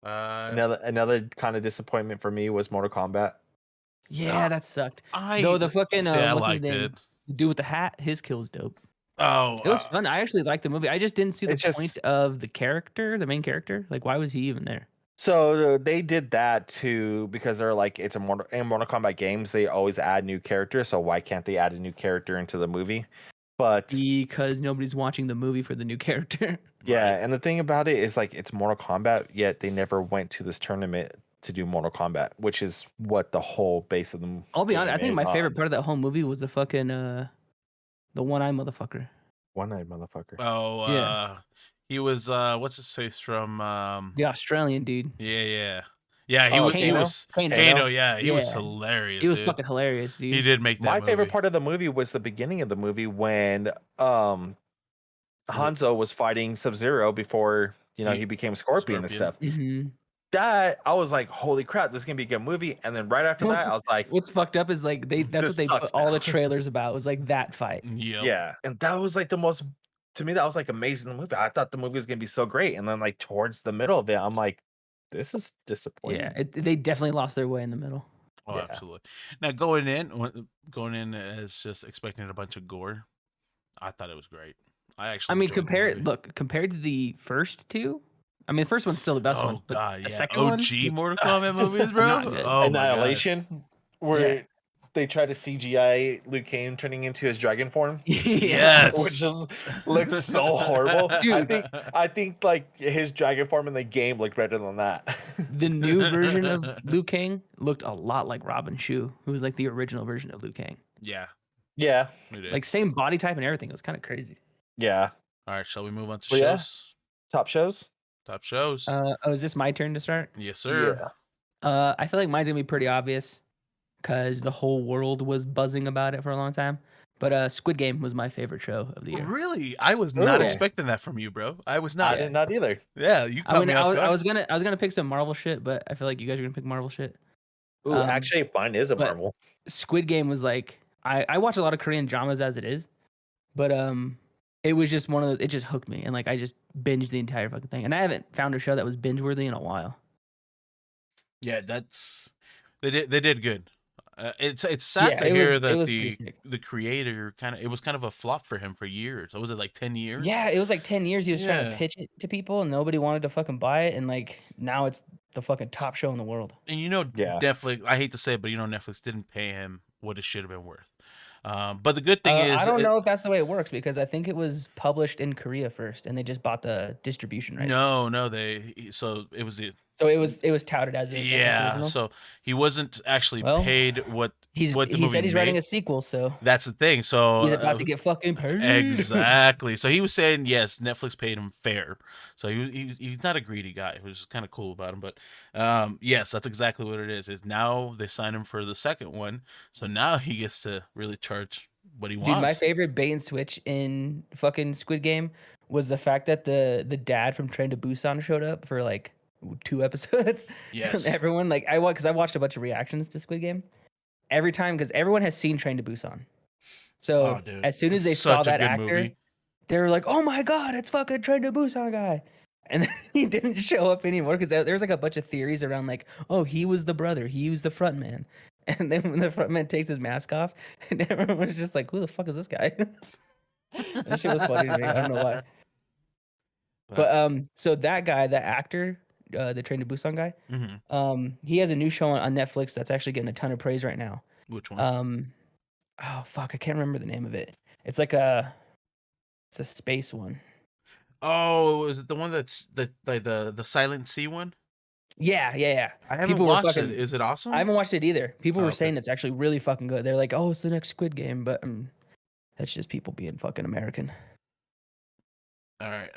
Another kind of disappointment for me was Mortal Kombat. Yeah, that sucked. I Though the fucking see, I what's his liked name? it. The dude with the hat, his kill was dope. Oh, It was fun. I actually liked the movie. I just didn't see the It's just- point of the main character. Like, why was he even there? So they did that too because they're like in Mortal Kombat games they always add new characters. So why can't they add a new character into the movie? But Because nobody's watching the movie for the new character. yeah, right. and the thing about it is like it's Mortal Kombat, yet they never went to this tournament to do Mortal Kombat, which is what the whole base of the. I'll be honest. I game think is my favorite on. part of that whole movie was the fucking the one-eye motherfucker. One-eyed motherfucker. Oh, Yeah. he was what's his face from The Australian dude. yeah. He Oh, was he Kano? was Kano. Kano, yeah, he was Yeah. hilarious. He was dude. fucking hilarious, dude. He did make that My favorite movie. part of the movie was the beginning of the movie when Hanzo was fighting Sub-Zero before he became Scorpion and stuff. Mm-hmm. That I was like, holy crap, this is gonna be a good movie. And then right after that, I was like, What's fucked up is like that's This what they sucks put all now. the trailers about was like that fight. Yep. yeah. And that was like the most to me, that was like amazing movie. I thought the movie was gonna be so great. And then like towards the middle of it, I'm like, this is disappointing. Yeah, they definitely lost their way in the middle. Oh, Yeah. absolutely. Now going in as just expecting a bunch of gore, I thought it was great. I actually. I mean, enjoyed the movie. compared to the first two, I mean, the first one's still the best one. Oh But god, the yeah. second one, OG Mortal Kombat movies, bro. Not good. Oh my god. Annihilation, where they try to CGI Liu Kang turning into his dragon form. Yes. Which looks so horrible. Dude. I think like his dragon form in the game looked better than that. the new version of Liu Kang looked a lot like Robin Shu, who was like the original version of Liu Kang. Yeah. Yeah. We did. Like same body type and everything. It was kind of crazy. Yeah. All right, shall we move on to Well, yeah. shows? Top shows. Top shows. Is this my turn to start? Yes, sir. I feel like mine's gonna be pretty obvious because the whole world was buzzing about it for a long time. But Squid Game was my favorite show of the year. Really? I was not Ooh. expecting that from you, bro. I was I not. did not either. Yeah, you I caught mean, me I off was guard. gonna pick some Marvel shit, but I feel like you guys are gonna pick Marvel shit. Ooh, actually, mine is a but- Marvel. Squid Game was like I watch a lot of Korean dramas as it is, but it was just one of those. It just hooked me, and like I just binged the entire fucking thing. And I haven't found a show that was binge worthy in a while. Yeah, that's they did good. It's sad to it was hear that pretty sick. the creator it was kind of a flop for him for years. Was it like 10 years? Yeah, it was like 10 years he was trying to Yeah. pitch it to people and nobody wanted to fucking buy it, and like now it's the fucking top show in the world. And Yeah. Netflix, I hate to say it, but Netflix didn't pay him what it should have been worth. But the good thing I is, don't know if that's the way it works because I think it was published in Korea first and they just bought the distribution rights. no, so it was So it was touted as a Netflix yeah, original. so he wasn't actually Well, paid what the he movie said he's writing made. a sequel, so That's the thing. So he's about to get fucking paid. exactly. So he was saying yes, Netflix paid him fair. So he's not a greedy guy, which is kind of cool about him. But yes, that's exactly what it is. Is now they signed him for the second one, so now he gets to really charge what he Dude, my wants. favorite bait and switch in fucking Squid Game was the fact that the dad from Train to Busan showed up for like 2 episodes. Yes. Everyone like because I watched a bunch of reactions to Squid Game. Every time, because everyone has seen Train to Busan. So Oh, dude, as soon as it's they saw such a that good actor, movie. they were like, "Oh my god, it's fucking Train to Busan guy." And then he didn't show up anymore because there's like a bunch of theories around like, "Oh, he was the brother, he was the front man." And then when the front man takes his mask off, and everyone was just like, "Who the fuck is this guy?" That shit was funny to me. I don't know why. But so that guy, that actor, the Train to Busan guy, he has a new show on Netflix that's actually getting a ton of praise right now. Which one? Oh fuck, I can't remember the name of it. It's like it's a space one. Oh, is it the one that's the Silent Sea one? Yeah. I haven't People were watched it. fucking. Is it awesome? I haven't watched it either. People Oh, were okay. saying it's actually really fucking good. They're like, "Oh, it's the next Squid Game," but that's just people being fucking American. All right,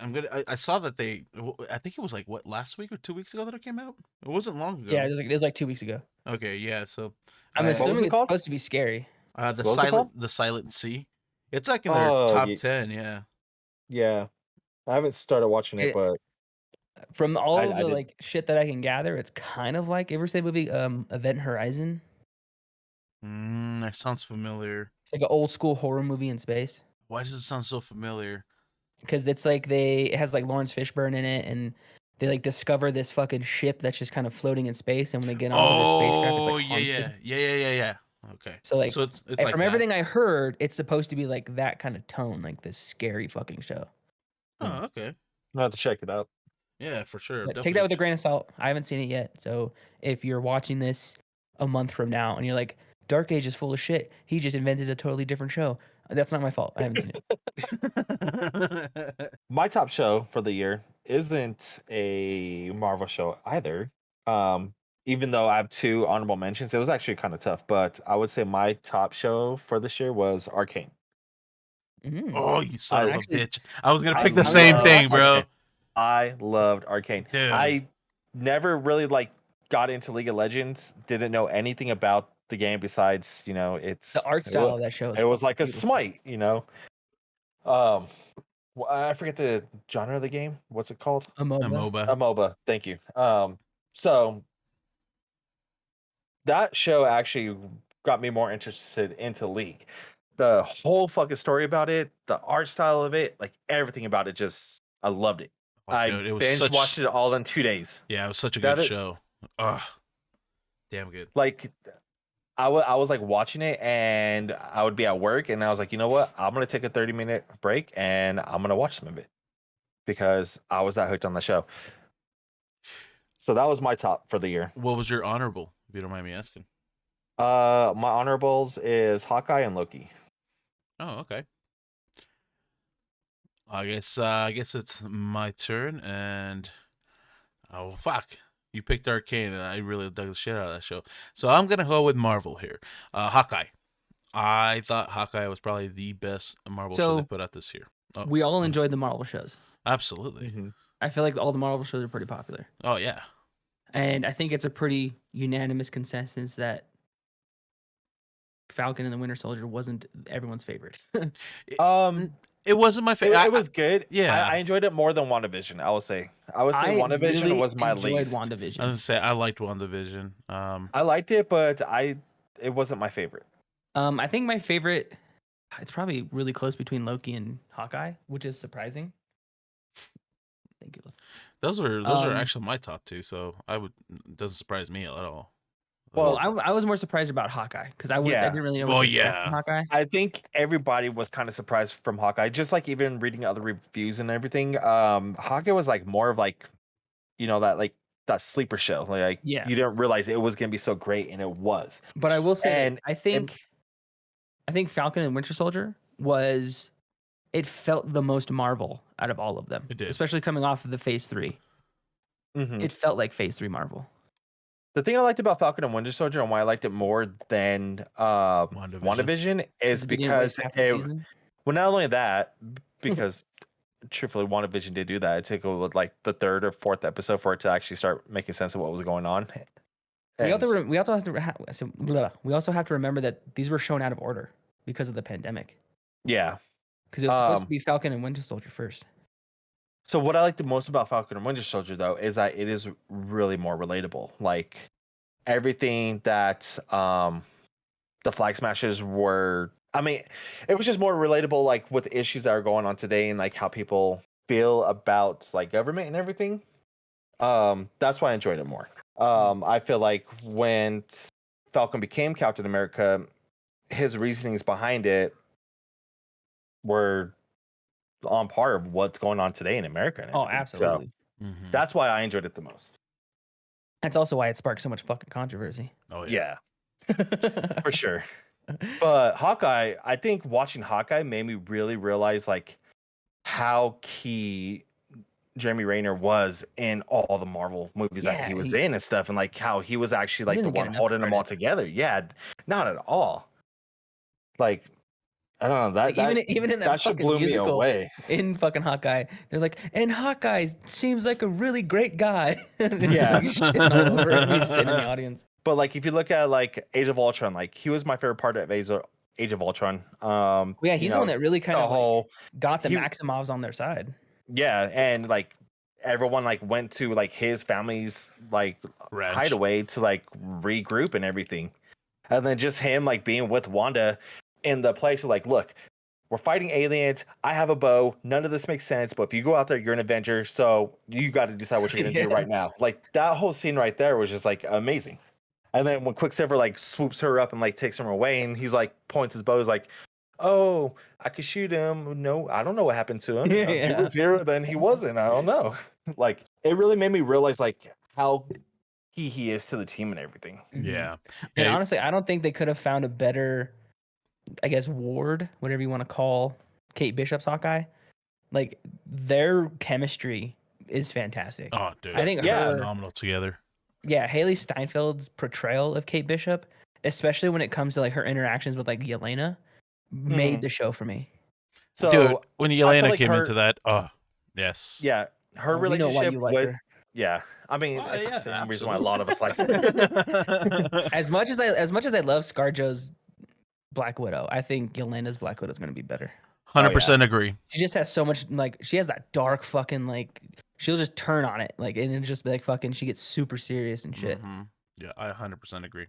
I saw that I think it was like what, last week or 2 weeks ago that it came out. It wasn't long ago. Yeah, it was like 2 weeks ago. Okay, yeah. So, I'm was assuming it it's called? supposed to be scary. the What was it called? Silent Sea. It's like in their Oh, top 10. Yeah. yeah. I haven't started watching it, It, but from all I of the did. like shit that I can gather, it's kind of like, you ever say the movie Event Horizon? That sounds familiar. It's like an old school horror movie in space. Why does it sound so familiar? Because it's like it has like Lawrence Fishburne in it, and they like discover this fucking ship that's just kind of floating in space, and when they get onto this spacecraft, it's Oh, like haunted. yeah. Okay. So like, So it's like from that. everything I heard, it's supposed to be like that kind of tone, like this scary fucking show. Oh, okay. I'll have to check it out. Yeah, for sure. But take Definitely. that with a grain of salt. I haven't seen it yet, so if you're watching this a month from now and you're like, Dark Age is full of shit, he just invented a totally different show. That's not my fault. I haven't seen it. My top show for the year isn't a Marvel show either. Even though I have 2 honorable mentions, it was actually kind of tough. But I would say my top show for this year was Arcane. Mhm. Oh, you son of a Actually, bitch! I was gonna I pick the I'm gonna same watch thing, it. bro. Arcane. I loved Arcane. Dude. I never really got into League of Legends. Didn't know anything about the game besides it's The art style of that show is it was like a beautiful. Smite. Well, I forget the genre of the game. What's it called? A MOBA. MOBA. A MOBA. Thank you. So that show actually got me more interested into League. The whole fucking story about it, the art style of it, like everything about it, I loved it. Oh, I dude, it was binge such. watched it all in 2 days. Yeah, it was such a That good it- show. Ugh, damn good. Like I was like watching it and I would be at work and I was like, you know what? I'm gonna take a 30-minute break and I'm gonna watch some of it because I was that hooked on the show. So that was my top for the year. What was your honorable, if you don't mind me asking? My honorables is Hawkeye and Loki. Oh, okay. I guess it's my turn, and oh fuck, you picked Arcane, and I really dug the shit out of that show. So I'm gonna go with Marvel here. Hawkeye. I thought Hawkeye was probably the best Marvel show they So put out this year. Oh, we all enjoyed the Marvel shows. absolutely. I feel like all the Marvel shows are pretty popular, Oh yeah. and I think it's a pretty unanimous consensus that Falcon and the Winter Soldier wasn't everyone's favorite. It wasn't my It, favorite. it was good. yeah. I enjoyed it more than WandaVision. I would say I WandaVision really was my enjoyed least. I was WandaVision. gonna say I liked WandaVision. I liked it, but it wasn't my favorite. I think my favorite, it's probably really close between Loki and Hawkeye, which is surprising. Thank you. Those are actually my top 2, so it doesn't surprise me at all. Well, I was more surprised about Hawkeye because I didn't really know what to expect from Hawkeye. I think everybody was kind of surprised from Hawkeye. Just like even reading other reviews and everything, Hawkeye was like more of like, that sleeper show. Like Yeah. you didn't realize it was gonna be so great, and it was. But I will say, And I think Falcon and Winter Soldier it felt the most Marvel out of all of them. It did. Especially coming off of the Phase 3. It felt like Phase 3 Marvel. The thing I liked about Falcon and Winter Soldier and why I liked it more than WandaVision is because well, not only that, because truthfully, WandaVision did do that. It took like the third or fourth episode for it to actually start making sense of what was going on. We also have to remember that these were shown out of order because of the pandemic. Yeah, because it was supposed to be Falcon and Winter Soldier first. So what I like the most about Falcon and Winter Soldier, though, is that it is really more relatable. Like everything that the Flag Smashers were. I mean, it was just more relatable, like with issues that are going on today and like how people feel about like government and everything. That's why I enjoyed it more. I feel like when Falcon became Captain America, his reasonings behind it were on par of what's going on today in America. Oh, absolutely. So that's why I enjoyed it the most. That's also why it sparked so much fucking controversy. Oh yeah, for sure. But Hawkeye, I think watching Hawkeye made me really realize like how key Jeremy Renner was in all the Marvel movies that he was in and stuff, and like how he was actually like the one holding them all together. Yeah, not at all. Like I don't know even in that fucking musical in fucking Hawkeye, they're like, and Hawkeye seems like a really great guy. Yeah, shitting all over him. He's sitting in the audience. But like if you look at like Age of Ultron, like he was my favorite part of Age of Ultron. Yeah, he's the one that really kind of like, got the Maximovs on their side. Yeah, and like everyone like went to like his family's like hideaway to like regroup and everything, and then just him like being with Wanda in the place of like, look, we're fighting aliens. I have a bow. None of this makes sense. But if you go out there, you're an Avenger. So you got to decide what you're going to do right now. Like that whole scene right there was just like amazing. And then when Quicksilver like swoops her up and like takes him away and he's like points his bow, is like, oh, I could shoot him. No, I don't know what happened to him. He was here, then he wasn't. I don't know. Like it really made me realize like how he is to the team and everything. Yeah. And honestly, I don't think they could have found a better, I guess, ward, whatever you want to call Kate Bishop's Hawkeye. Like their chemistry is fantastic. Oh, dude. I think phenomenal together. Yeah, Haley Steinfeld's portrayal of Kate Bishop, especially when it comes to like her interactions with like Yelena, made the show for me. So dude, when Yelena came into that, oh yes. Yeah. Her relationship with her. Yeah. I mean, it's the same reason why a lot of us like her. As much as I love ScarJo's Black Widow, I think Yelena's Black Widow is going to be better. 100% agree. She just has so much like she has that dark fucking like she'll just turn on it like and it just be like fucking she gets super serious and shit. Yeah, I 100% agree.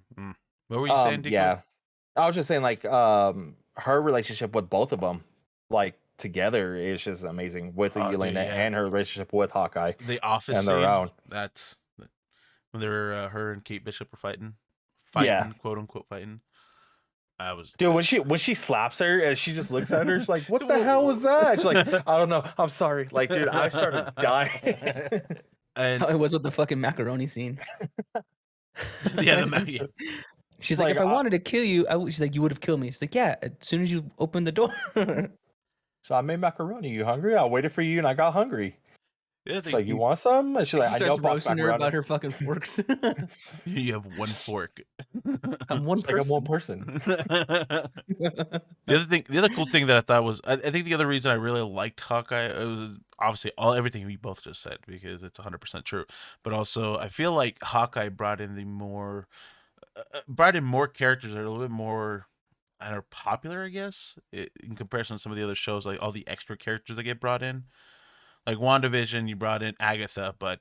What were you saying, Dico? Yeah, I was just saying like her relationship with both of them like together is just amazing with Yelena and her relationship with Hawkeye. The office and scene, that's when they're her and Kate Bishop are fighting, quote unquote fighting. Dude, when she slaps her and she just looks at her, she's like, "What the hell was that?" She's like, "I don't know. I'm sorry." Like, dude, I started dying. And that's how it was with the fucking macaroni scene. Yeah. She's like, if I wanted to kill you, she's like, you would have killed me. It's like, yeah, as soon as you open the door. So I made macaroni. You hungry? I waited for you and I got hungry. Yeah, she's like, you want some? And she's like, I know roasting her about her fucking forks. You have one fork. I'm one person. Like I'm one person. The other cool thing that I thought was, I think the other reason I really liked Hawkeye, it was obviously everything we both just said because it's 100% true. But also, I feel like Hawkeye brought in more characters that are a little bit more, I don't know, popular, I guess, in comparison to some of the other shows, like all the extra characters that get brought in. Like WandaVision, you brought in Agatha, but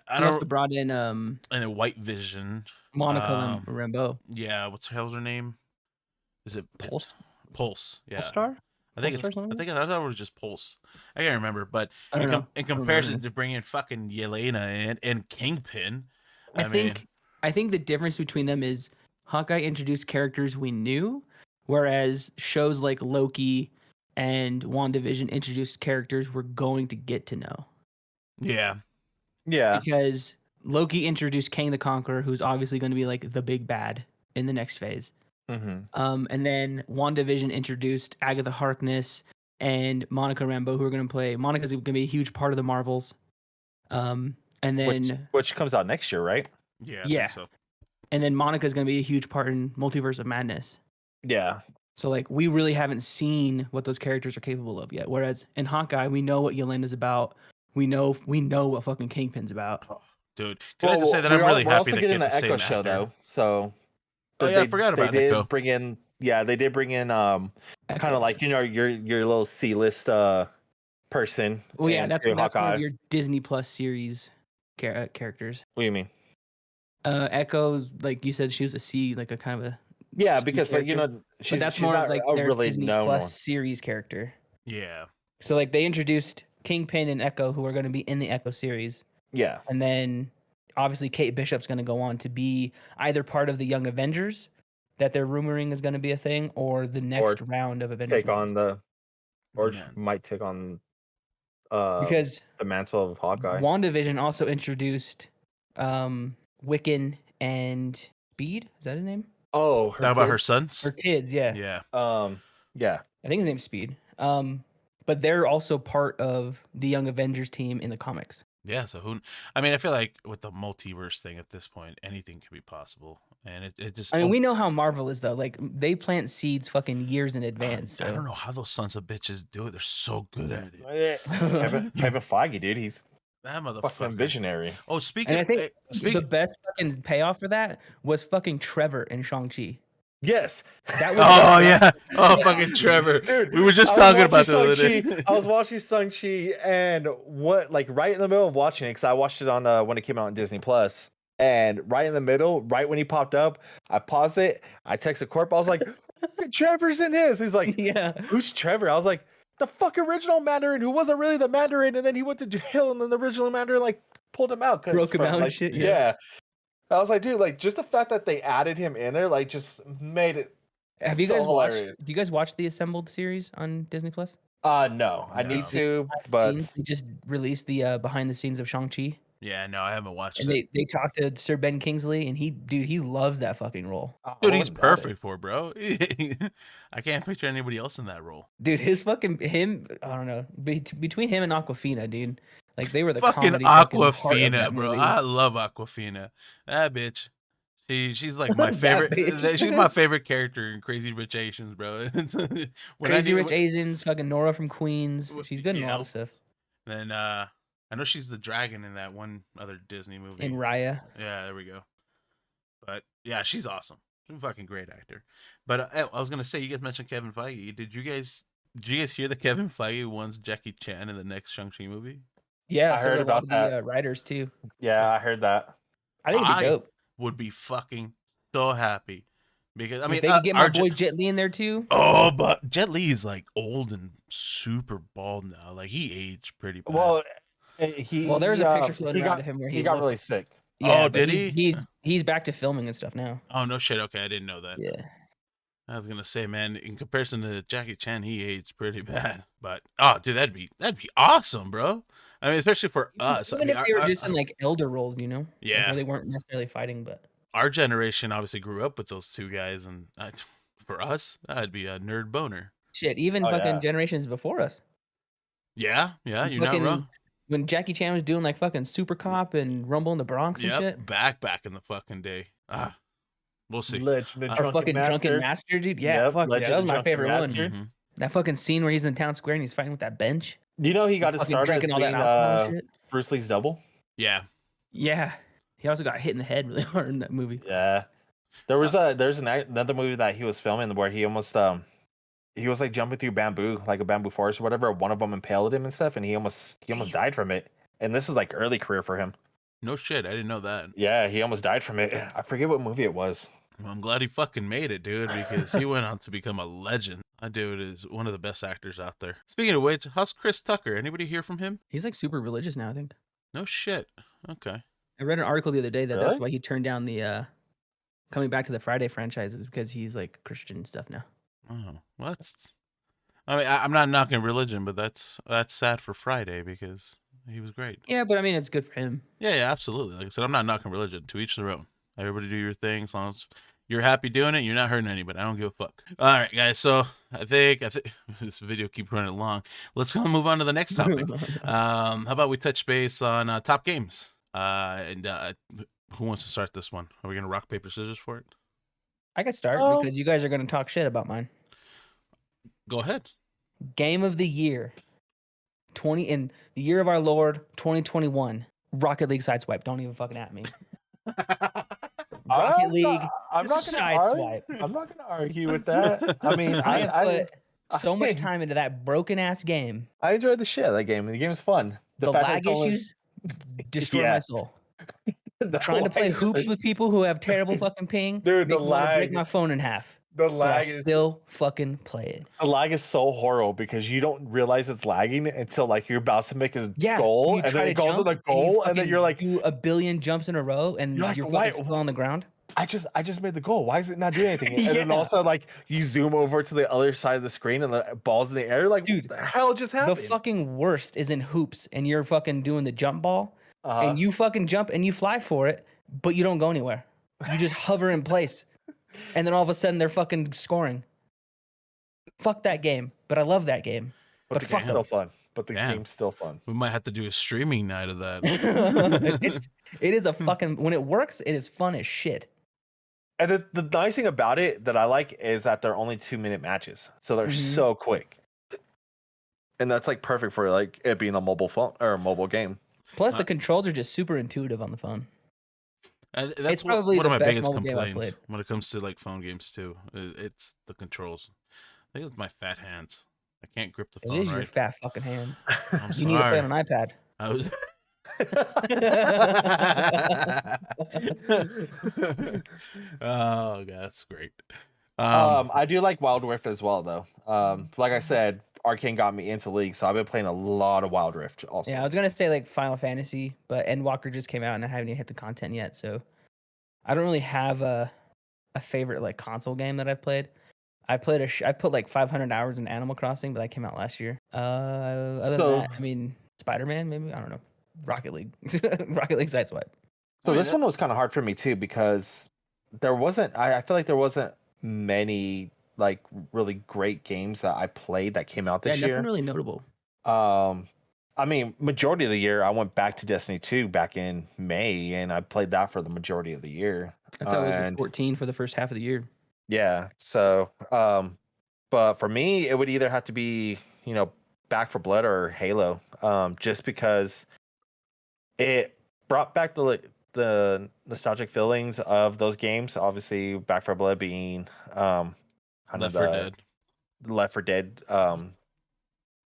I don't. Also brought in and then White Vision, Monica Rambeau. Yeah, what's the hell's her name? Is it Pulse? Pulse, yeah. Pulsar? I thought it was just Pulse. I can't remember, but in comparison to bringing fucking Yelena and Kingpin, I I think the difference between them is Hawkeye introduced characters we knew, whereas shows like Loki and WandaVision introduced characters we're going to get to know. Yeah. Yeah. Because Loki introduced Kang the Conqueror, who's obviously going to be like the big bad in the next phase. And then WandaVision introduced Agatha Harkness and Monica Rambeau, who are going to play. Monica's going to be a huge part of the Marvels. And then which comes out next year, right? Yeah, I Yeah. think so. and then Monica's going to be a huge part in Multiverse of Madness. Yeah. So like we really haven't seen what those characters are capable of yet. Whereas in Hawkeye, we know what Yolanda's about. We know what fucking Kingpin's about. Oh, dude, can I just say that I'm really we're happy also to getting get the the same Echo show actor. though. So Oh yeah, I forgot about Echo. They did bring in kind of like your little C-list person. Well, yeah, that's one Hawkeye. of your Disney Plus series characters. What do you mean? Echo's like you said, she was a C, like a kind of a because like, but that's more of like their really Disney Plus series character. Yeah. So like they introduced Kingpin and Echo, who are going to be in the Echo series. Yeah. And then obviously Kate Bishop's going to go on to be either part of the Young Avengers that they're rumoring is going to be a thing, or the next round of Avengers. Might take on because the mantle of Hawkeye. WandaVision also introduced Wiccan and Speed. Is that his name? Oh, about her sons? Her kids, yeah. Yeah. I think his name's Speed. But they're also part of the Young Avengers team in the comics. Yeah, so I feel like with the multiverse thing at this point, anything can be possible. And it just we know how Marvel is though. Like they plant seeds fucking years in advance. So. I don't know how those sons of bitches do it. They're so good at it. Kevin Feige, dude, he's that motherfucker fucking visionary. Oh, speaking the best fucking payoff for that was fucking Trevor in Shang-Chi. Yes. That was yeah. Oh, fucking Trevor. Dude, we were just talking about the other day. I was watching Shang-Chi and right in the middle of watching it, because I watched it on when it came out on Disney Plus. And right in the middle, right when he popped up, I paused it. I texted Corp. I was like, Trevor's in his. He's like, yeah. Who's Trevor? I was like, the fucking original Mandarin who wasn't really the Mandarin. And then he went to jail. And then the original Mandarin pulled him out. Broke him out and shit. Yeah. I was like, dude, just the fact that they added him in there, just made it. Have you guys watched? Do you guys watch the Assembled series on Disney Plus? No, I need to, but they just released the behind the scenes of Shang-Chi. Yeah, no, I haven't watched and it. They talked to Sir Ben Kingsley, and he loves that fucking role. Dude, he's perfect for it, bro. I can't picture anybody else in that role. Dude, him, I don't know, between him and Awkwafina, dude. Like they were the fucking comedy Awkwafina, bro. I love Awkwafina. That bitch. She's like my favorite. She's my favorite character in Crazy Rich Asians, bro. Crazy Rich Asians, fucking Nora from Queens. She's good in a lot of stuff. Then I know she's the dragon in that one other Disney movie. In Raya. Yeah, there we go. But yeah, she's awesome. She's a fucking great actor. But I was gonna say, you guys mentioned Kevin Feige. Did you guys hear that Kevin Feige wants Jackie Chan in the next Shang-Chi movie? Yeah, I heard about that. The writers too. Yeah, I heard that. I think it'd be dope. Would be fucking so happy because if they could get my boy Jet Li in there too. Oh, but Jet Li is old and super bald now. He aged pretty bad. Well, there's a picture floating around of him where he got really sick. Yeah, did he? He's back to filming and stuff now. Oh no shit. Okay, I didn't know that. Yeah. I was gonna say, man, in comparison to Jackie Chan, he aged pretty bad. But dude, that'd be awesome, bro. Especially for us. Even if they were just in elder roles, Yeah, where they weren't necessarily fighting, but our generation obviously grew up with those two guys, and for us, that'd be a nerd boner. Shit, even generations before us. Yeah, you're not wrong. When Jackie Chan was doing fucking Super Cop and Rumble in the Bronx and shit. Back in the fucking day. We'll see. Our fucking Drunken Master, dude. Yeah, fuck yeah, that was my favorite one. Mm-hmm. That fucking scene where he's in town square and he's fighting with that bench. Do you know he got his start as all that alcohol and shit? Bruce Lee's double? Yeah. Yeah. He also got hit in the head really hard in that movie. Yeah. There's another movie that he was filming where he almost he was jumping through bamboo, a bamboo forest or whatever. One of them impaled him and stuff, and he almost died from it. And this was early career for him. No shit, I didn't know that. Yeah, he almost died from it. I forget what movie it was. Well, I'm glad he fucking made it, dude, because he went on to become a legend. That dude is one of the best actors out there. Speaking of which, how's Chris Tucker? Anybody hear from him? He's super religious now, I think. No shit. Okay. I read an article the other day that that's Really? why he turned down the coming back to the Friday franchises because he's like Christian and stuff now. Oh, well, that's. I mean, I'm not knocking religion, but that's sad for Friday because he was great. Yeah, but I mean, it's good for him. Yeah, absolutely. Like I said, I'm not knocking religion. To each their own. Everybody do your thing as long as you're happy doing it. You're not hurting anybody. I don't give a fuck. All right, guys. So I think this video keep running long. Let's go move on to the next topic. How about we touch base on top games? Who wants to start this one? Are we gonna rock paper scissors for it? I could start because you guys are going to talk shit about mine. Go ahead. Game of the year, in the year of our Lord 2021. Rocket League Sideswipe. Don't even fucking at me. Rocket League Sideswipe. I'm not gonna argue with that. I mean, I have put so much I- time into that broken ass game. I enjoyed the shit out of that game. The game's fun. The fact that lag it's only- issues destroy Yeah. my soul. the Trying to play lag- hoops with people who have terrible fucking ping. Dude, make the me wanna break lag- my phone in half. The But I lag is still fucking play it. the lag is so horrible because you don't realize it's lagging until like you're about to make a Yeah, goal, you and try then to it goes to jump the and you goal, and then fucking you're like, do a billion jumps in a row, and You're you're, like, fucking why- still on the ground. I just made the goal. Why is it not doing anything? And then Yeah. also like you zoom over to the other side of the screen and the ball's in the air. Like, Dude, what the hell just The happened? fucking worst is in hoops, and you're fucking doing the jump ball, Uh-huh. and you fucking jump and you fly for it, but you don't go anywhere. You just hover in place, and then all of a sudden they're fucking scoring. Fuck that game, but I love that game. but but the fuck game's still fun. But the Damn. game's still fun. We might have to do a streaming night of that. It is a fucking, when it works, it is fun as shit. And the nice thing about it that I like is that they're only 2-minute matches, so they're Mhm. so quick, and that's like perfect for like it being a mobile phone or a mobile game. Plus, the controls are just super intuitive on the phone. That's It's probably one of the my best biggest mobile game I've complaints played. when it comes to like phone games too. It's the controls. I think it's my fat hands. I can't grip the It phone is your right. fat fucking hands. I'm You need to play sorry. on an iPad. I was. Oh, God, that's great. I do like Wild Rift as well, though. Like I said, Arcane got me into League, so I've been playing a lot of Wild Rift. Also, Yeah, I was gonna say like Final Fantasy, but Endwalker just came out and I haven't even hit the content yet, so I don't really have a favorite like console game that I've played. I put like 500 hours in Animal Crossing, but that came out last year. Other than that, I mean, Spider-Man, maybe, I don't know. Rocket League, Rocket League Sideswipe. So I mean, this one was kind of hard for me too because there wasn't. I feel like there wasn't many like really great games that I played that came out Yeah, this nothing year. really notable. I mean, majority of the year I went back to Destiny 2 back in May, and I played that for the majority of the year. That's how it was with And 14 for the first half of the year. yeah, so but for me, it would either have to be Back for Blood or Halo, just because it brought back the nostalgic feelings of those games. Obviously, Back for Blood being kind of Left 4 Dead. Left 4 Dead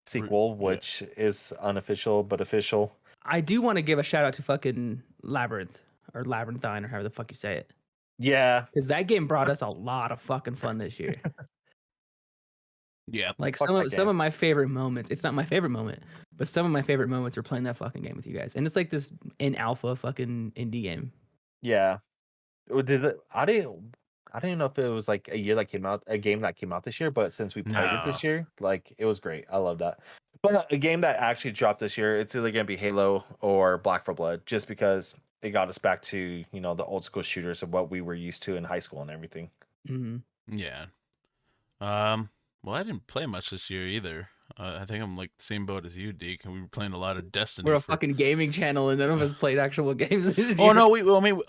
sequel, Yeah. which is unofficial but official. I do want to give a shout out to fucking Labyrinth or Labyrinthine or however the fuck you say it, Yeah, because that game brought us a lot of fucking fun this year. Yeah. Like Fuck some that of game. my favorite moments. It's not my favorite moment, but some of my favorite moments are playing that fucking game with you guys. And it's like this in alpha fucking indie game. yeah. I didn't know if it was like a game that came out this year, but since we played it this No. year, like it was great. I love that. But a game that actually dropped this year, it's either gonna be Halo or Black for Blood, just because it got us back to the old school shooters of what we were used to in high school and everything. Hmm. Yeah. Well, I didn't play much this year either. I think I'm like the same boat as you, Deke, and we were playing a lot of Destiny. We're a fucking gaming channel, and none of us played actual games this Oh year. no, I mean,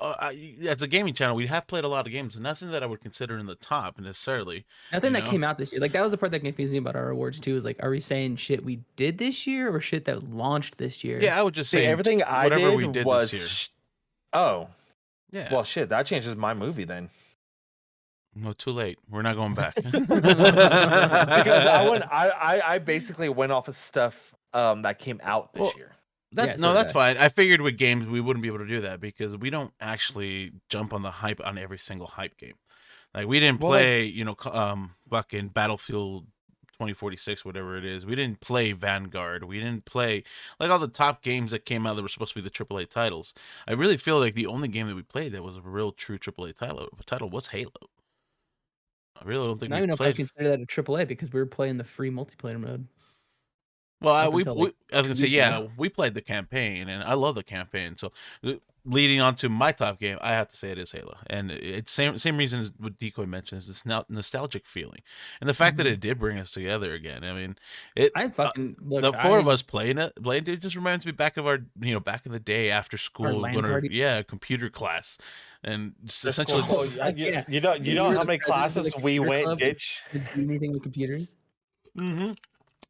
as a gaming channel, we have played a lot of games, and nothing that I would consider in the top necessarily. Nothing you that know? came out this year. Like that was the part that confused me about our awards too. Is like, are we saying shit we did this year or shit that launched this year? Yeah, I would just See, say everything I whatever did we did was this year. Oh, Yeah. well, shit, that changes my movie then. No, too late. We're not going back. Because I basically went off of stuff that came out this Well, year. Yeah, so did that's I. fine. I figured with games we wouldn't be able to do that because we don't actually jump on the hype on every single hype game. Like we didn't Well, like- play, fucking Battlefield 2046, whatever it is. We didn't play Vanguard. We didn't play like all the top games that came out that were supposed to be the AAA titles. I really feel like the only game that we played that was a real true AAA title was Halo. I really don't I think don't we even know if I played. consider that a AAA because we were playing the free multiplayer mode Well, up until like I was 2 gonna say, weeks yeah, ago. we played the campaign, and I love the campaign. So, leading on to my top game, I have to say it is Halo, and it's same reason as what Decoy mentioned is this nostalgic feeling, and the fact that Mhm. it did bring us together again. I mean, it I fucking look. the four of us playing it, just reminds me back of our, back in the day after Our school, LAN going to party. computer class, and just That's essentially cool. just. Fuck yeah! You We know were how the many presidents of the classes we computer went club that ditch? didn't do anything with computers. Mm-hmm.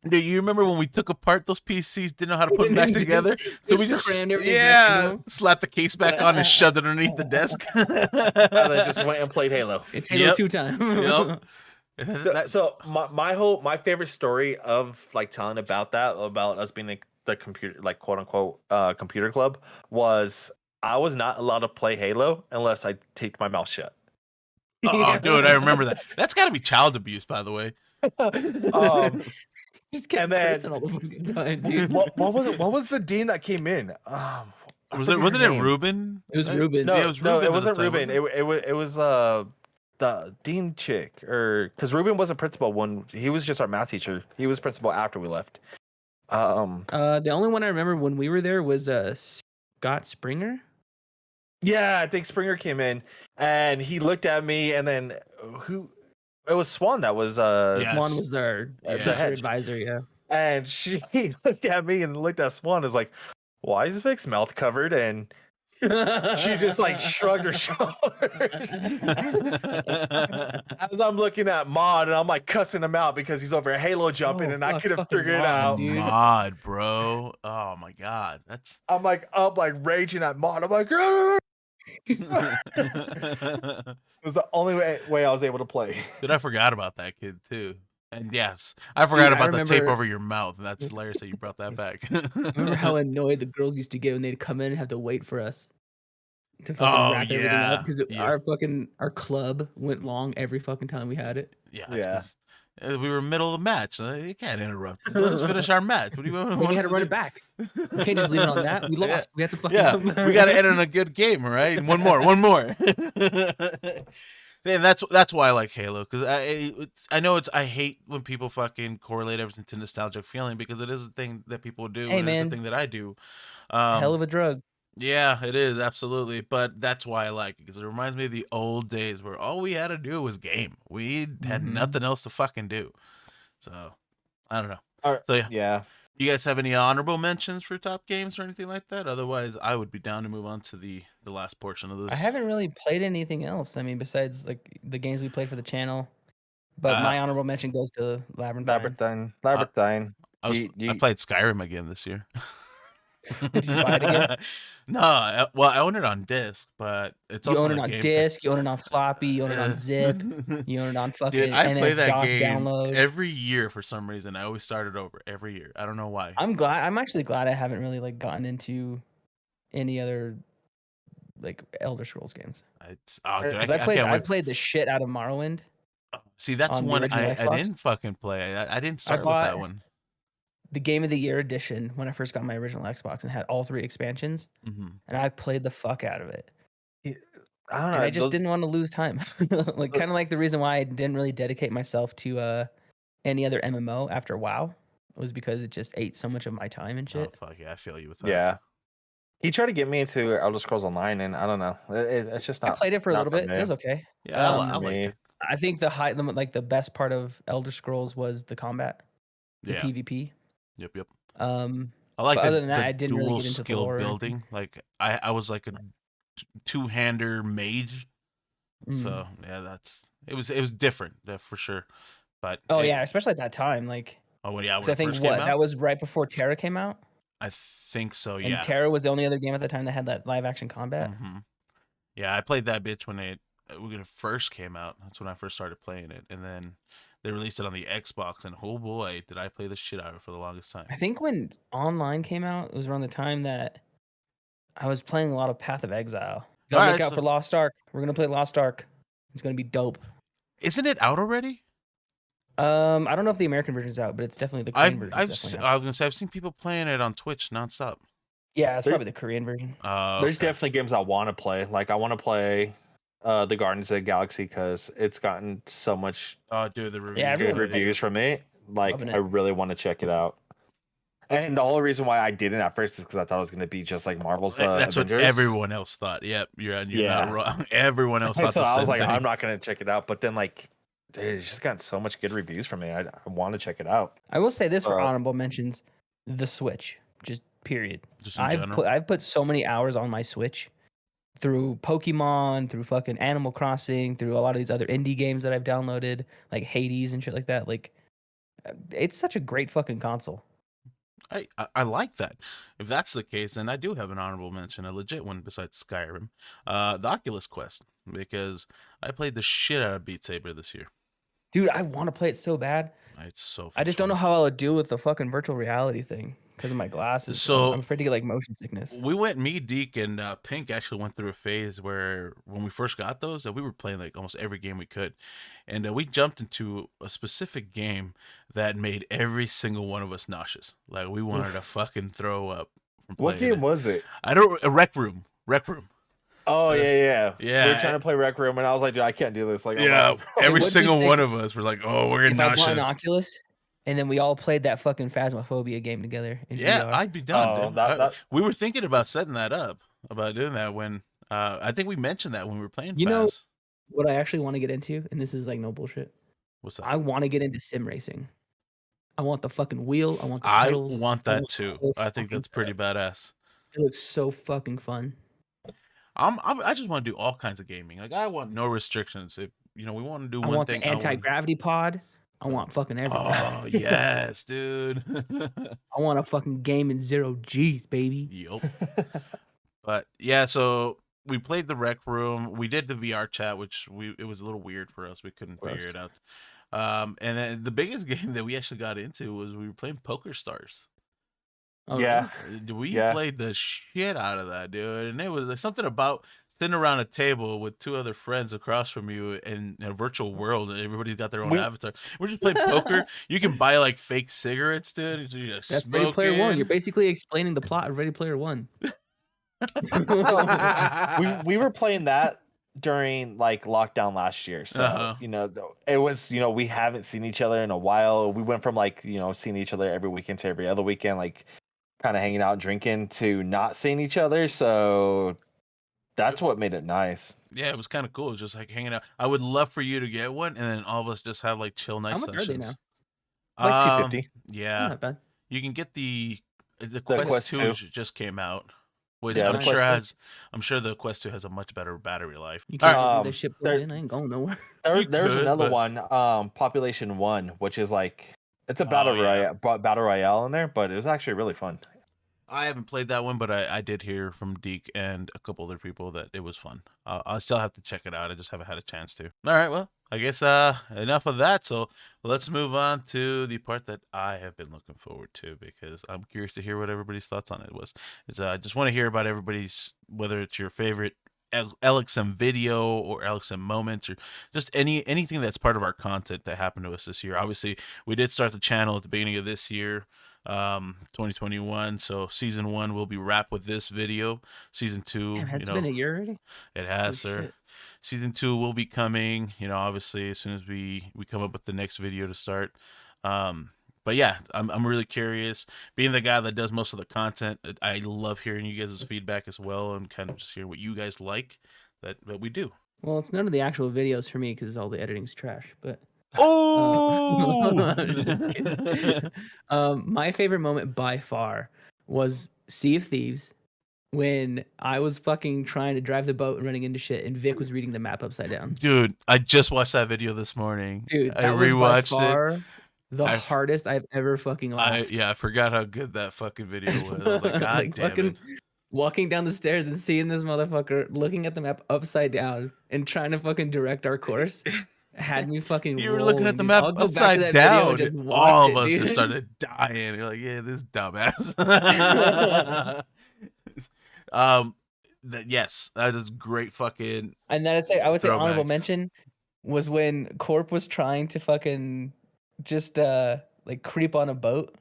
Do you remember when we took apart those PCs, didn't know how to put them back together? So we just, crammed everything back into them. slapped the case back on and shoved it underneath the desk. And then just went and played Halo. It's Halo 2 time. Yep. That's So my favorite story of like telling about that, about us being the computer, like quote unquote computer club, was I was not allowed to play Halo unless I taped my mouth shut. oh, Yeah. dude, I remember that. That's got to be child abuse, by the way. Um, Just kept and then cursing all the fucking time, dude. what was it? What was the dean that came in? I forget her Wasn't it name. Ruben? It was Ruben. Yeah, it No, was no, Ruben it at the wasn't time, Ruben. wasn't It was the dean chick, or because Ruben wasn't principal when he was just our math teacher. He was principal after we left. The only one I remember when we were there was Scott Springer. Yeah, I think Springer came in and he looked at me, and then who? It was Swan that was Yes. Swan was our the teacher head, advisor. Yeah. and she looked at me and looked at Swan. Is like, why is Vic's mouth covered? And she just like shrugged her shoulders. As I'm looking at Mod, and I'm like cussing him out because he's over Halo jumping, Oh, and I fuck, couldn't fucking figure it Mod, out. dude. Mod, bro. Oh my god, that's. I'm like raging at Mod. I'm like, "Arr!" It was the only way I was able to play. Dude, I forgot about that kid too. And yes, I forgot Dude, I about the tape remember- over your mouth, and that's hilarious that you brought that back. Remember how annoyed the girls used to get when they'd come in and have to wait for us to fucking Oh, wrap everything yeah. up because Yeah. our club went long every fucking time we had it. Yeah, Yeah. it's 'cause we were middle of the match. You can't interrupt. Let us finish our match. What do you want? Then we had us to run do? it back. We can't just leave it on that. We Yeah. lost. We have to fucking Yeah, come back. we got to end on a good game, all right? One more. And that's why I like Halo, because I know I hate when people fucking correlate everything to nostalgic feeling, because it is a thing that people do, Hey, and it's a man. thing that I do. Hell of a drug. Yeah, it is, absolutely. But that's why I like it, because it reminds me of the old days where all we had to do was game. We had Mhm. nothing else to fucking do. So, I don't know. All right. So, yeah. Yeah. You guys have any honorable mentions for top games or anything like that? Otherwise, I would be down to move on to the last portion of this. I haven't really played anything else. I mean, besides like the games we played for the channel. But my honorable mention goes to Labyrinthine. Labyrinthine. I played Skyrim again this year. Did you buy it again? No, I own it on disc, but it's You also own it on on Game disc, you own it on floppy, you own it on zip, Pass. you own it on fucking Dude, I play NS that DOS game download. every year for some reason. I always start it over every year. I don't know why. I'm actually glad I haven't really like gotten into any other like Elder Scrolls games. Dude, Because I I can't wait. played the shit out of Morrowind. See, that's on the one original I Xbox. didn't fucking play. I didn't start with bought- that one. The Game of the Year edition when I first got my original Xbox and had all 3 expansions, hmm and I played the fuck out of it. I don't know. And I just didn't want to lose time. Like kind of like the reason why I didn't really dedicate myself to any other MMO after WoW was because it just ate so much of my time and Oh shit. fuck yeah, I feel you with that. Yeah. He tried to get me into Elder Scrolls Online, and I don't know. It's just I not. played it for a not little bit. me. It was okay. Yeah, I Um, liked me. it. I think the best part of Elder Scrolls was the combat, the Yeah. PvP. Yep. I I like other the, than that, the I didn't really dual get into the skill lore or building. Like I was like a two-hander mage. So yeah, it was different for sure. But yeah, especially at that time, like oh well, yeah, when 'cause I it think first came out, that was right before Terra came out, I think so. and Yeah. Terra was the only other game at the time that had that live action combat. hmm Yeah, I played that bitch when it first came out. That's when I first started playing it, and then they released it on the Xbox, and oh boy, did I play the shit out of it for the longest time. I think when online came out, it was around the time that I was playing a lot of Path of Exile. Gotta Alright, look out so- for Lost Ark. We're gonna play Lost Ark. It's gonna be dope. Isn't it out already? I don't know if the American version's out, but it's definitely the Korean version's definitely out. I was gonna say I've seen people playing it on Twitch nonstop. Yeah, it's There- probably the Korean version. There's Okay. definitely games I want to play. Like I want to play the Guardians of the Galaxy because it's gotten so much Oh, dude, the reviews. Yeah, good everyone was, like, reviews from it. Like loving I it. really want to check it out. And the only reason why I didn't at first is because I thought it was going to be just like Marvel's That's Avengers. what everyone else thought. Yep, you're Yeah. not wrong. Everyone else thought So the I same was like, thing. I'm not going to check it out. But then like, dude, it's just gotten so much good reviews from it. I want to check it out. I will say this for Uh, honorable mentions: the Switch, just period. Just in I've general. put so many hours on my Switch through Pokemon, through fucking Animal Crossing, through a lot of these other indie games that I've downloaded, like Hades and shit like that. Like, it's such a great fucking console. I like that. If that's the case, then I do have an honorable mention, a legit one besides Skyrim, the Oculus Quest, because I played the shit out of Beat Saber this year. Dude, I want to play it so bad. It's so. I just don't know how I'll do with the fucking virtual reality thing because of my glasses. So- I'm afraid to get like motion sickness. We went, me, Deke, and Pink actually went through a phase where when we first got those, we were playing like almost every game we could, and we jumped into a specific game that made every single one of us nauseous. Like we wanted to fucking throw up from what playing game it. was it? I don't. A Rec Room. Rec Room. Oh yeah. Yeah, We were trying to play Rec Room, and I was like, dude, I can't do this. Like, I'm Yeah, not- every what'd you single say? one of us were like, "Oh, we're getting If I bought an nauseous." Oculus and then we all played that fucking Phasmophobia game together in Yeah, VR. I'd be done. Oh, Dude. that- We were thinking about setting that up, about doing that when I think we mentioned that when we were playing. You know- Phas. What I actually want to get into, and this is like no bullshit, What's that? I want to get into sim racing. I want the fucking wheel. I want the I pedals. want I that want the too. whole I think fucking that's pretty setup. badass. It looks so fucking fun. I just want to do all kinds of gaming. Like I want no restrictions. If we want to do I one want thing, the anti-gravity pod. I want fucking everything. Oh yes, dude. I want a fucking game in 0 G's, baby. Yup. But yeah, so we played the Rec Room. We did the VR chat, which it was a little weird for us. We couldn't figure it out. And then the biggest game that we actually got into was we were playing Poker Stars. Oh, yeah. really? We played the shit out of that, dude. And it was like something about sitting around a table with two other friends across from you in a virtual world, and everybody's got their own avatar. We're just playing poker. You can buy like fake cigarettes, dude. You just That's Ready Player One. smoking. You're basically explaining the plot of Ready Player One. we were playing that during like lockdown last year, so it was we haven't seen each other in a while. We went from like seeing each other every weekend to every other weekend, like kind of hanging out and drinking, to not seeing each other. So that's what made it nice. Yeah, it was kind of cool. It was just like hanging out. I would love for you to get one, and then all of us just have like chill night How much sessions. are they now? Like $250. Yeah, Not bad. you can get the Quest 2 just came out, which Yeah, I'm the sure Quest 2. I'm sure the Quest 2 has a much better battery life. You can't Alright. leave that shit plugged in. I ain't going nowhere. You There's could, another but- one, Population 1, which is like it's a Oh, yeah. battle royale in there, but it was actually really fun. I haven't played that one, but I did hear from Deke and a couple other people that it was fun. I'll still have to check it out. I just haven't had a chance to. All right, well, I guess enough of that. So let's move on to the part that I have been looking forward to, because I'm curious to hear what everybody's thoughts on it was. I just want to hear about everybody's, whether it's your favorite LXM video or LXM moments, or just anything that's part of our content that happened to us this year. Obviously, we did start the channel at the beginning of this year, 2021. So season 1 will be wrapped with this video. Season 2, Damn, has it been a year already? it has, Holy sir. shit. Season 2 will be coming, obviously as soon as we come up with the next video to start. But yeah, I'm really curious. Being the guy that does most of the content, I love hearing you guys' feedback as well, and kind of just hear what you guys like that we do. Well, it's none of the actual videos for me because all the editing's trash. But Oh, Just kidding. My favorite moment by far was Sea of Thieves, when I was fucking trying to drive the boat and running into shit, and Vic was reading the map upside down. dude! I just watched that video this morning. Dude, I that was by rewatched far it. the hardest I've ever fucking laughed. I forgot how good that fucking video was. I was like, God Like, damn fucking it! walking down the stairs and seeing this motherfucker looking at the map upside down and trying to fucking direct our course had me fucking You were looking at the rolling, dude. map I'll go back to upside that video down. and just watch All of it, us dude. just started dying. You're like, yeah, this dumbass. Yes, that is great fucking. And then I would say honorable Throwback. mention was when Corp was trying to fucking just like creep on a boat.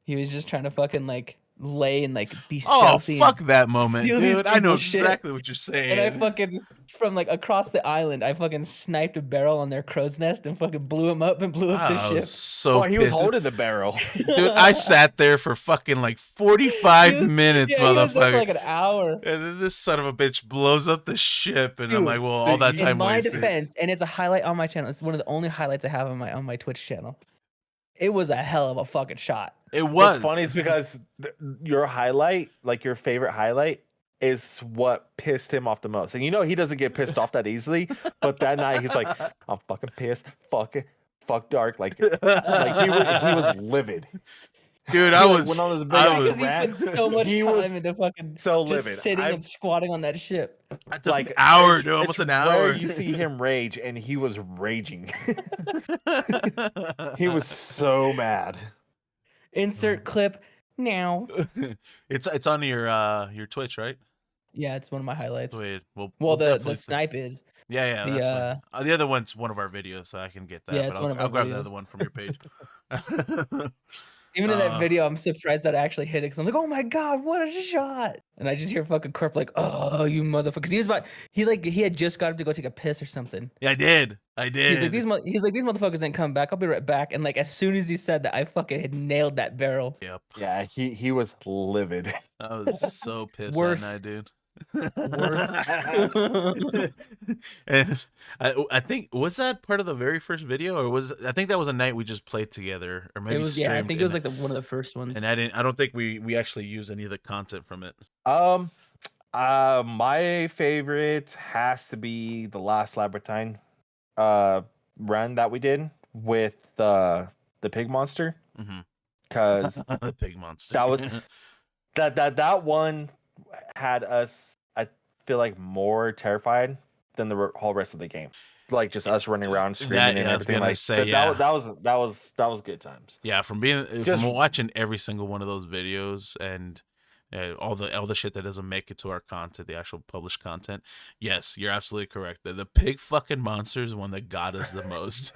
He was just trying to fucking like lay and like be stealthy. fuck that moment, steal these dude. I know people's shit. exactly what you're saying. And I fucking, from like across the island, I fucking sniped a barrel on their crow's nest and fucking blew him up and blew up the I ship. was so he was pissed. holding the barrel. Dude, I sat there for fucking like 45 minutes, He was there motherfucker. for like an hour. And then this son of a bitch blows up the ship, and I'm Dude, like, well, all that time in my wasted. defense, and it's a highlight on my channel. It's one of the only highlights I have on my Twitch channel. It was a hell of a fucking shot. It was. What's funny is because your highlight, like your favorite highlight, is what pissed him off the most. And you know he doesn't get pissed off that easily. But that night he's like, I'm fucking pissed. Fuck dark. Like he was livid. Dude, He, like, went on this big Because he rant. put so much He time was into fucking so just livid. sitting and squatting on that ship. I took Like an hour, it's- dude, almost it's an hour. rare you see him rage, and he was raging. He was so mad. Insert clip now. It's on your Twitch, right? Yeah, it's one of my highlights. Wait, Well, the definitely- snipe is. Yeah, the, that's fine. The other one's one of our videos, so I can get that. Yeah, but it's I'll, one of I'll our grab the videos. other one from your page. Even in that video, I'm surprised that I actually hit it because I'm like, oh my god, what a shot! And I just hear fucking Corp like, oh, you motherfucker. Because he had just got up to go take a piss or something. Yeah, I did. He's like, these motherfuckers ain't come back. I'll be right back. And like, as soon as he said that, I fucking had nailed that barrel. Yep. Yeah, he was livid. I was so pissed Worth. that night, dude. Worth. And I think, was that part of the very first video, or I think that was a night we just played together, or maybe It was, yeah, I streamed, think it was like one of the first ones. and I don't think we actually used any of the content from it. My favorite has to be the last Labyrinthine run that we did with the pig monster. Because The pig monster. that was that one had us, I feel like, more terrified than the whole rest of the game. Like just us running around screaming and I was everything. gonna Like say, that was good times. Yeah, from watching every single one of those videos and all the shit that doesn't make it to our content, the actual published content. Yes, you're absolutely correct. The pig fucking monster is the one that got us the most.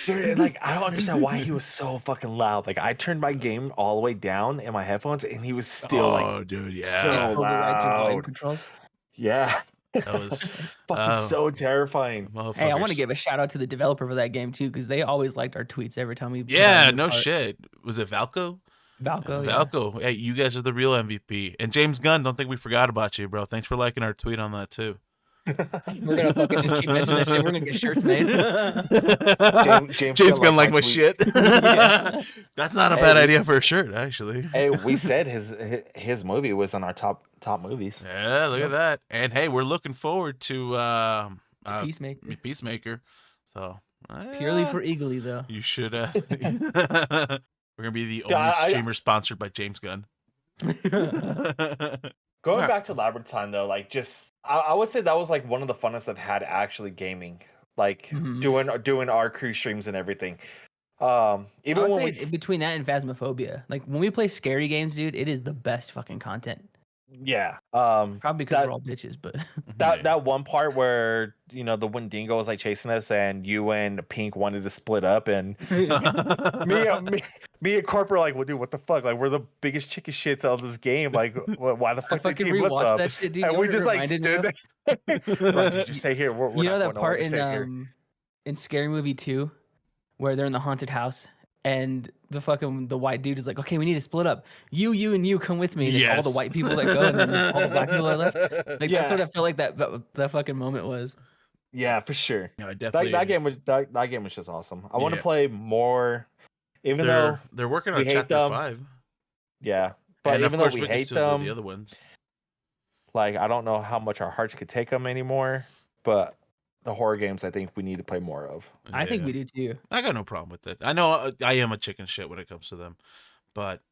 Dude, like I don't understand why he was so fucking loud. Like I turned my game all the way down in my headphones, and he was still dude, so Overrides your volume loud. controls. Yeah, that was fucking so terrifying. Hey, I want to motherfuckers. give a shout out to the developer for that game too, because they always liked our tweets every time we. put out Yeah, a new no part. shit. Was it Valco? Valco, yeah. Valco. Hey, you guys are the real MVP. And James Gunn, don't think we forgot about you, bro. Thanks for liking our tweet on that too. We're gonna fucking just keep mentioning that shit. We're gonna get shirts made. James Gunn Gunn like my tweet. shit. Yeah. That's not a bad idea for a shirt, actually. Hey, we said his movie was on our top movies. Yeah, look at that. And hey, we're looking forward to Peacemaker. Peacemaker. So Purely for Eagly though. you should. We're gonna be the only streamer sponsored by James Gunn. Going Alright. back to Labyrinthine though, like just I would say that was like one of the funnest I've had actually gaming. Like Mhm. doing our crew streams and everything. Even I would when say between that and Phasmophobia, like when we play scary games, dude, it is the best fucking content. yeah. Probably because That- we're all bitches, but That one part where the Wendigo was like chasing us and you and Pink wanted to split up and me and Corp were like, well, dude, what the fuck? Like we're the biggest chicken shits out of this game. Like why the I fuck they fucking team us rewatched up? that shit, dude. And You know we what it just like reminded me stood of? there. Bro, you just say here. We're You know not that going part nowhere, stay here. in Scary Movie 2 where they're in the haunted house and the white dude is like, okay, we need to split up. You and you come with me. And it's all Yes. the white people that go and then all the black people are left. Like Yeah. that's what I felt like that fucking moment was. Yeah, for sure. No, I definitely. That game was just awesome. I want to Yeah. play more, even though They're working we on hate chapter them, 5. yeah. But And of even though course, we we can hate still do them, the other ones. like I don't know how much our hearts could take them anymore. But the horror games, I think we need to play more of. I think Yeah. we do too. I got no problem with it. I know I am a chicken shit when it comes to them, but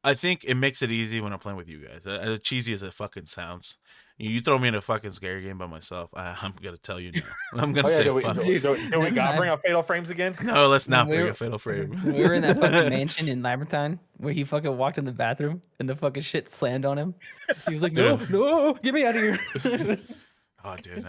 I think it makes it easy when I'm playing with you guys. As cheesy as it fucking sounds, you throw me in a fucking scary game by myself, I'm gonna tell you no. I'm gonna say do we, fuck. do, do, do we Next got time- bring up Fatal Frames again? No, let's not When we bring were- a fatal frame. When we were in that fucking mansion in Labyrinthine where he fucking walked in the bathroom and the fucking shit slammed on him. He was like, no, get me out of here. Oh, dude,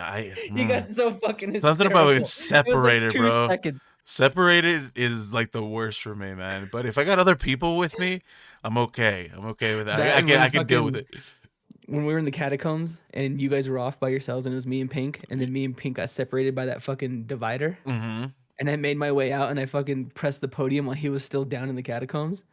He got so fucking something about being hysterical. It was like separated, 2 bro. seconds. Separated is like the worst for me, man. But if I got other people with me, I'm okay. I'm okay with that. That and I can deal with it. When we were in the catacombs and you guys were off by yourselves and it was me and Pink, and then me and Pink got separated by that fucking divider. Mm-hmm. And I made my way out and I fucking pressed the podium while he was still down in the catacombs.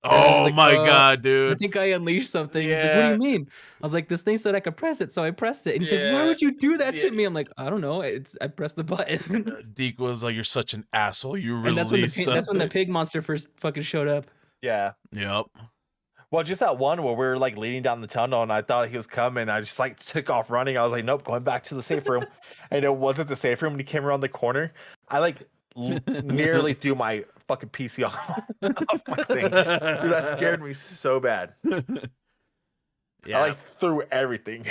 And I was just Oh like, my god, I dude. think I unleashed something. He's like, what do Yeah. you mean? I was like, this thing said I could press it, so I pressed it. And he's like, why Yeah. would you do that to Yeah. me? I'm like, I don't know. I pressed the button. Deke was like, "You're such an asshole. You And that's when released that's when the something." pig monster first fucking showed up. Yeah. Yep. Well, just that one where we were like leading down the tunnel and I thought he was coming. I just like took off running. I was like, nope, going back to the safe room. And it wasn't the safe room. And he came around the corner. I like nearly threw my fucking PC off my thing. Dude, that scared me so bad. Yeah. I like threw everything.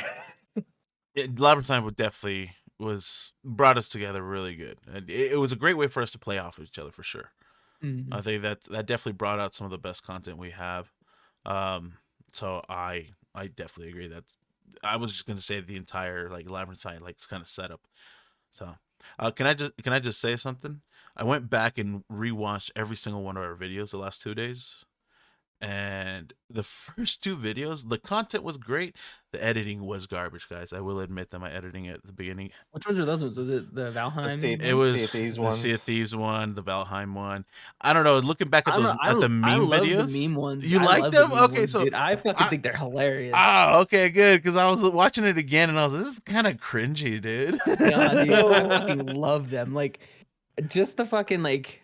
Labyrinthine would definitely brought us together really good. And it was a great way for us to play off of each other for sure. Mhm. I think that definitely brought out some of the best content we have. So I definitely agree. I was just gonna say the entire like Labyrinthine like kind of setup. So can I just say something? I went back and rewatched every single one of our videos the last 2 days. And the first 2 videos, the content was great. The editing was garbage, guys. I will admit that my editing at the beginning. Which ones were those ones? Was it the Valheim? see. It Ones? was Sea of Thieves the Sea of ones. Thieves one, the Valheim one. I don't know. Looking back at I don't those know. at the I meme love videos, the meme ones. you I like love the them? meme Okay, ones, so dude, I fucking think they're hilarious. okay, good. Because I was watching it again and I was like, this is kind of cringy, dude. Nah, dude, I fucking love them. Like, just the fucking like.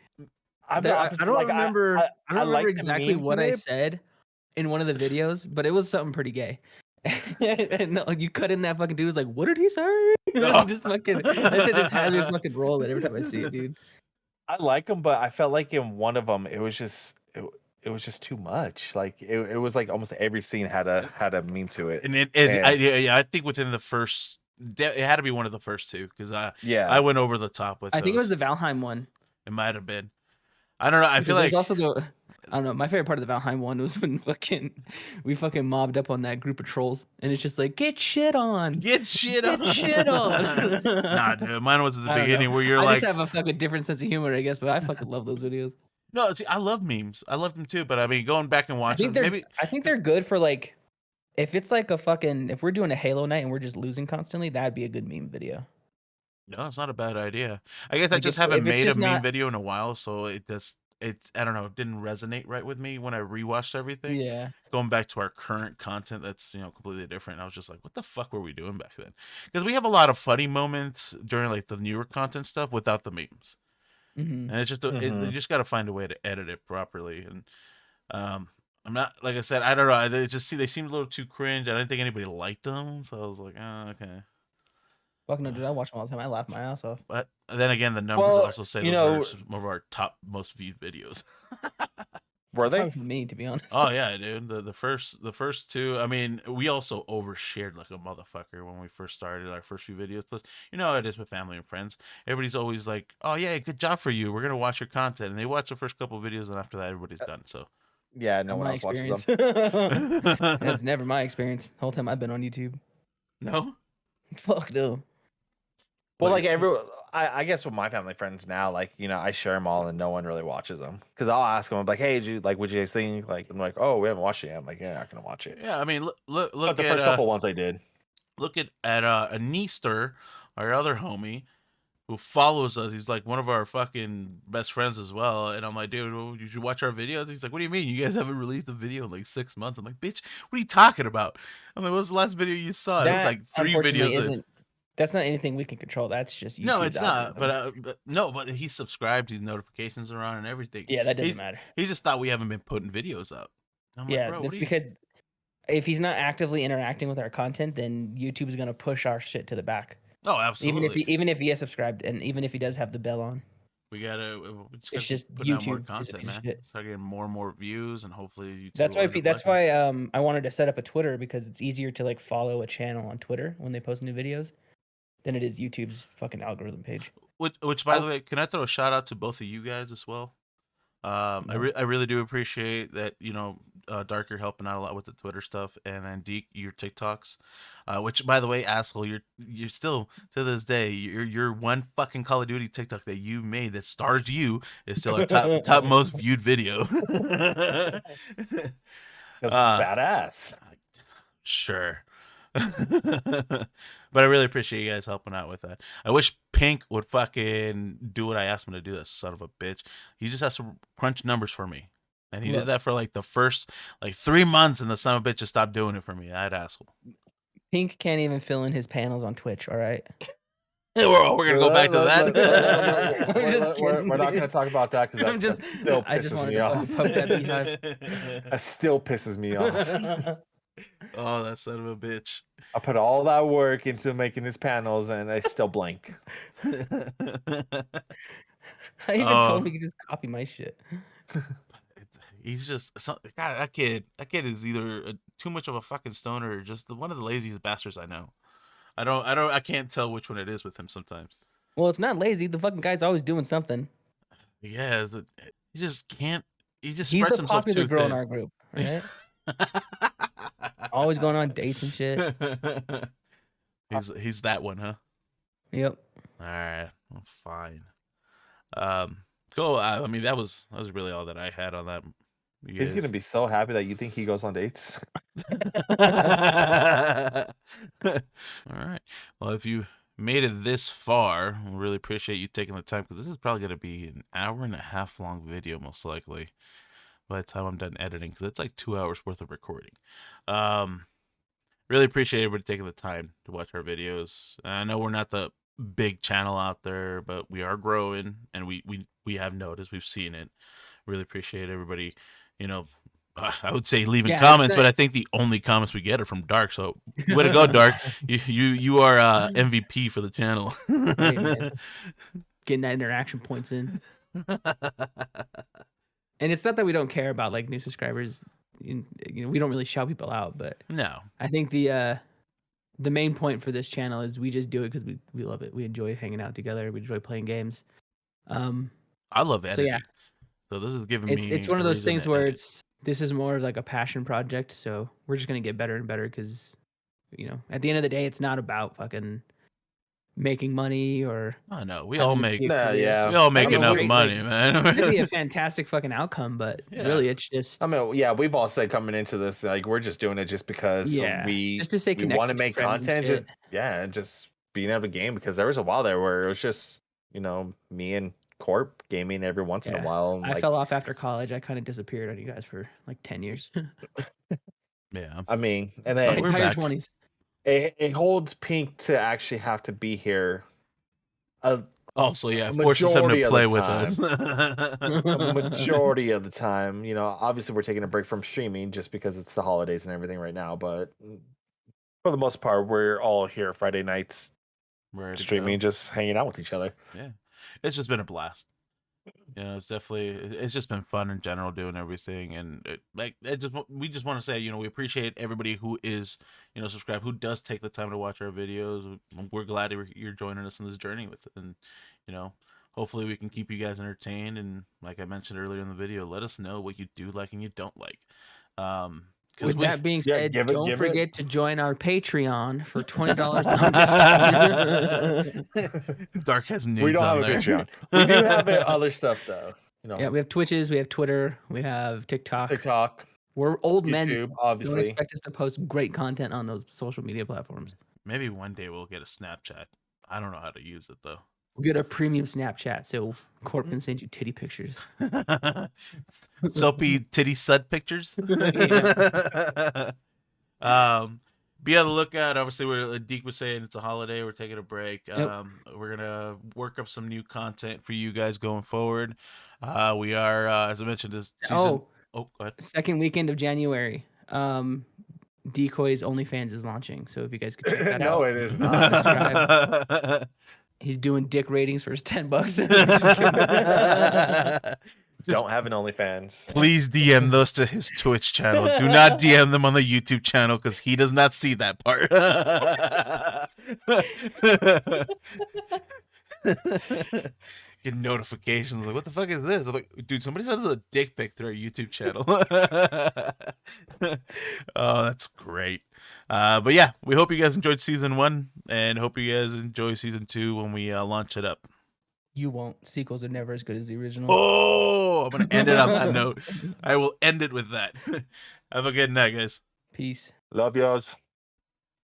I'm the opposite. I don't Like, remember. I don't remember like the exactly memes what in I it. said in one of the videos, but it was something pretty gay. And you cut in that fucking dude was like, "What did he say?" Just fucking that shit just has me fucking rolling every time I see it, dude. I like them, but I felt like in one of them, it was just too much. Like it was like almost every scene had a meme to it. And I think within the first, it had to be one of the first 2 because Yeah, I went over the top with. I think it was those. the Valheim one. It might have been. I don't know. I feel Because there's like also the I don't know. My favorite part of the Valheim one was when we fucking mobbed up on that group of trolls, and it's just like get shit on, get shit get on. shit on. Nah, dude. Mine was at the I don't beginning know. where you're I like, just have a fucking different sense of humor, I guess, but I fucking love those videos. no. See, I love memes. I love them too. But I mean, going back and watching, maybe I think they're good for like if it's like if we're doing a Halo night and we're just losing constantly, that'd be a good meme video. no, it's not a bad idea. I guess I Like just haven't if it's made a just meme not, video in a while, so I don't know, it didn't resonate right with me when I rewatched everything. yeah. Going back to our current content that's completely different, I was just like, what the fuck were we doing back then? Because we have a lot of funny moments during like the newer content stuff without the memes. Mm-hmm. And it's just you just got to find a way to edit it properly. And I'm not, like I said, I don't know, they seemed a little too cringe. I didn't think anybody liked them, so I was like, oh, okay. Fuck no, dude! I watch them all the time. I laugh my ass off. But then again, the numbers Well, also say those are some of our top most viewed videos. were It's they? probably for me, to be honest. Oh yeah, dude. The first 2. I mean, we also overshared like a motherfucker when we first started our first few videos. Plus, you know how it is with family and friends. Everybody's always like, "Oh yeah, good job for you. We're gonna watch your content," and they watch the first couple videos, and after that, everybody's done. So Yeah, no Not one my else watches experience. them. That's never my experience. The whole time I've been on YouTube. no. Fuck no. Well, Like, like I guess with my family friends now, like I share them all and no one really watches them because I'll ask them, I'm like, hey, what'd you guys think? Like, I'm like, oh, we haven't watched it yet. I'm like, yeah, I'm not gonna watch it. yeah, I mean, look But the at first couple ones I did. look at Aneaster, our other homie, who follows us. He's like one of our fucking best friends as well. And I'm like, dude, well, you should watch our videos. He's like, what do you mean? You guys haven't released a video in like 6 months. I'm like, bitch, what are you talking about? I'm like, what's the last video you saw? It was That like 3 unfortunately videos. isn't. That's not anything we can control. That's just YouTube's No, it's not. algorithm. But no, but he's subscribed. His notifications are on and everything. Yeah, that He, doesn't matter. he just thought we haven't been putting videos up. I'm like, Yeah, bro, that's because if he's not actively interacting with our content, then YouTube's gonna push our shit to the back. Oh, absolutely. Even if he is subscribed and even if he does have the bell on. We It's just put out more YouTube is a content, piece of man. shit. Start getting more and more views, and hopefully YouTube. That's will why end up that's liking it. why I wanted to set up a Twitter because it's easier to like follow a channel on Twitter when they post new videos than it is YouTube's fucking algorithm page. Which by the way, can I throw a shout out to both of you guys as well? I really do appreciate that. Darker helping out a lot with the Twitter stuff, and then Deke, your TikToks, which by the way, asshole, you're still to this day your one fucking Call of Duty TikTok that you made that stars you is still our top most viewed video. That's badass. Sure. But I really appreciate you guys helping out with that. I wish Pink would fucking do what I asked him to do. That son of a bitch. He just has to crunch numbers for me, and he did that for like the first 3 months, and the son of a bitch just stopped doing it for me. That asshole. Pink can't even fill in his panels on Twitch. All right. We're gonna go back to that. I'm just we're kidding, not dude. going to talk about that because I'm just. that still I just pisses wanted me to off. fucking poke that beehive. That still pisses me off. Oh, that son of a bitch. I put all that work into making his panels, and I still blank. I even told him he could just copy my shit. He's just God. That kid is either too much of a fucking stoner or just one of the laziest bastards I know. I can't tell which one it is with him sometimes. Well, it's not lazy. The fucking guy's always doing something. Yeah, he just can't. He just He's spreads the himself popular too girl thin. in our group, right? Always going on dates and shit. He's that one, huh? Yep. All right, well, fine. Cool. I mean, that was really all that I had on that. He's gonna be so happy that you think he goes on dates. All right. Well, if you made it this far, we really appreciate you taking the time, because this is probably gonna be an 1.5 hour long video, most likely, by the time I'm done editing, because it's like 2 hours worth of recording. Really appreciate everybody taking the time to watch our videos. I know we're not the big channel out there, but we are growing, and we have noticed, we've seen it. Really appreciate everybody, I would say leaving comments, but I think the only comments we get are from Dark. So way to go, Dark. You are MVP for the channel. Great, man. Getting that interaction points in. And it's not that we don't care about like new subscribers. We don't really shout people out, but no. I think the main point for this channel is we just do it because we love it. We enjoy hanging out together. We enjoy playing games. I love editing. So yeah. So this is giving me. It's one of those things where this is more of like a passion project. So we're just gonna get better and better because, at the end of the day, it's not about fucking making money or. I know we all make. We all make enough money, man. It'd be a fantastic fucking outcome, but really, it's just. I mean, yeah, we've all said coming into this, like, we're just doing it just because we just to stay connected, want to make content, just being able to game, because there was a while there where it was just me and Corp gaming every once in a while. I fell off after college. I kind of disappeared on you guys for like 10 years. Yeah. I mean, and then entire 20s. It holds Pink to actually have to be here. Also, forces him to play with us. A majority of the time, obviously we're taking a break from streaming just because it's the holidays and everything right now. But for the most part, we're all here Friday nights, streaming, just hanging out with each other. Yeah, it's just been a blast. It's just been fun in general doing everything, and we just want to say, we appreciate everybody who is, subscribed, who does take the time to watch our videos. We're glad you're joining us in this journey with it, and hopefully we can keep you guys entertained. And like I mentioned earlier in the video, let us know what you do like and you don't like. With that being said, don't forget to join our Patreon for $20. Dark has news. We don't have a Patreon. We do have other stuff though. Yeah, we have Twitches, we have Twitter, we have TikTok. We're old YouTube, men. obviously. Don't expect us to post great content on those social media platforms. Maybe one day we'll get a Snapchat. I don't know how to use it though. We'll get a premium Snapchat so Corp can send you titty pictures. Soapy titty sud pictures. Be on the lookout. Obviously, like Deke was saying, it's a holiday. We're taking a break. Yep. We're going to work up some new content for you guys going forward. We are, as I mentioned, this season. Oh, go ahead. Second weekend of January. Decoy's OnlyFans is launching. So if you guys could check that out. No, it is not. Subscribe. He's doing dick ratings for his $10. don't have an OnlyFans. Please DM those to his Twitch channel. Do not DM them on the YouTube channel because he does not see that part. Get notifications like, what the fuck is this? I'm like, dude, somebody sent us a dick pic through our YouTube channel. Oh, that's great. But yeah, we hope you guys enjoyed season 1 and hope you guys enjoy season 2 when we launch it up. You won't. Sequels are never as good as the original. Oh, I'm gonna end it on that note. I will end it with that. Have a good night, guys. Peace. Love yours.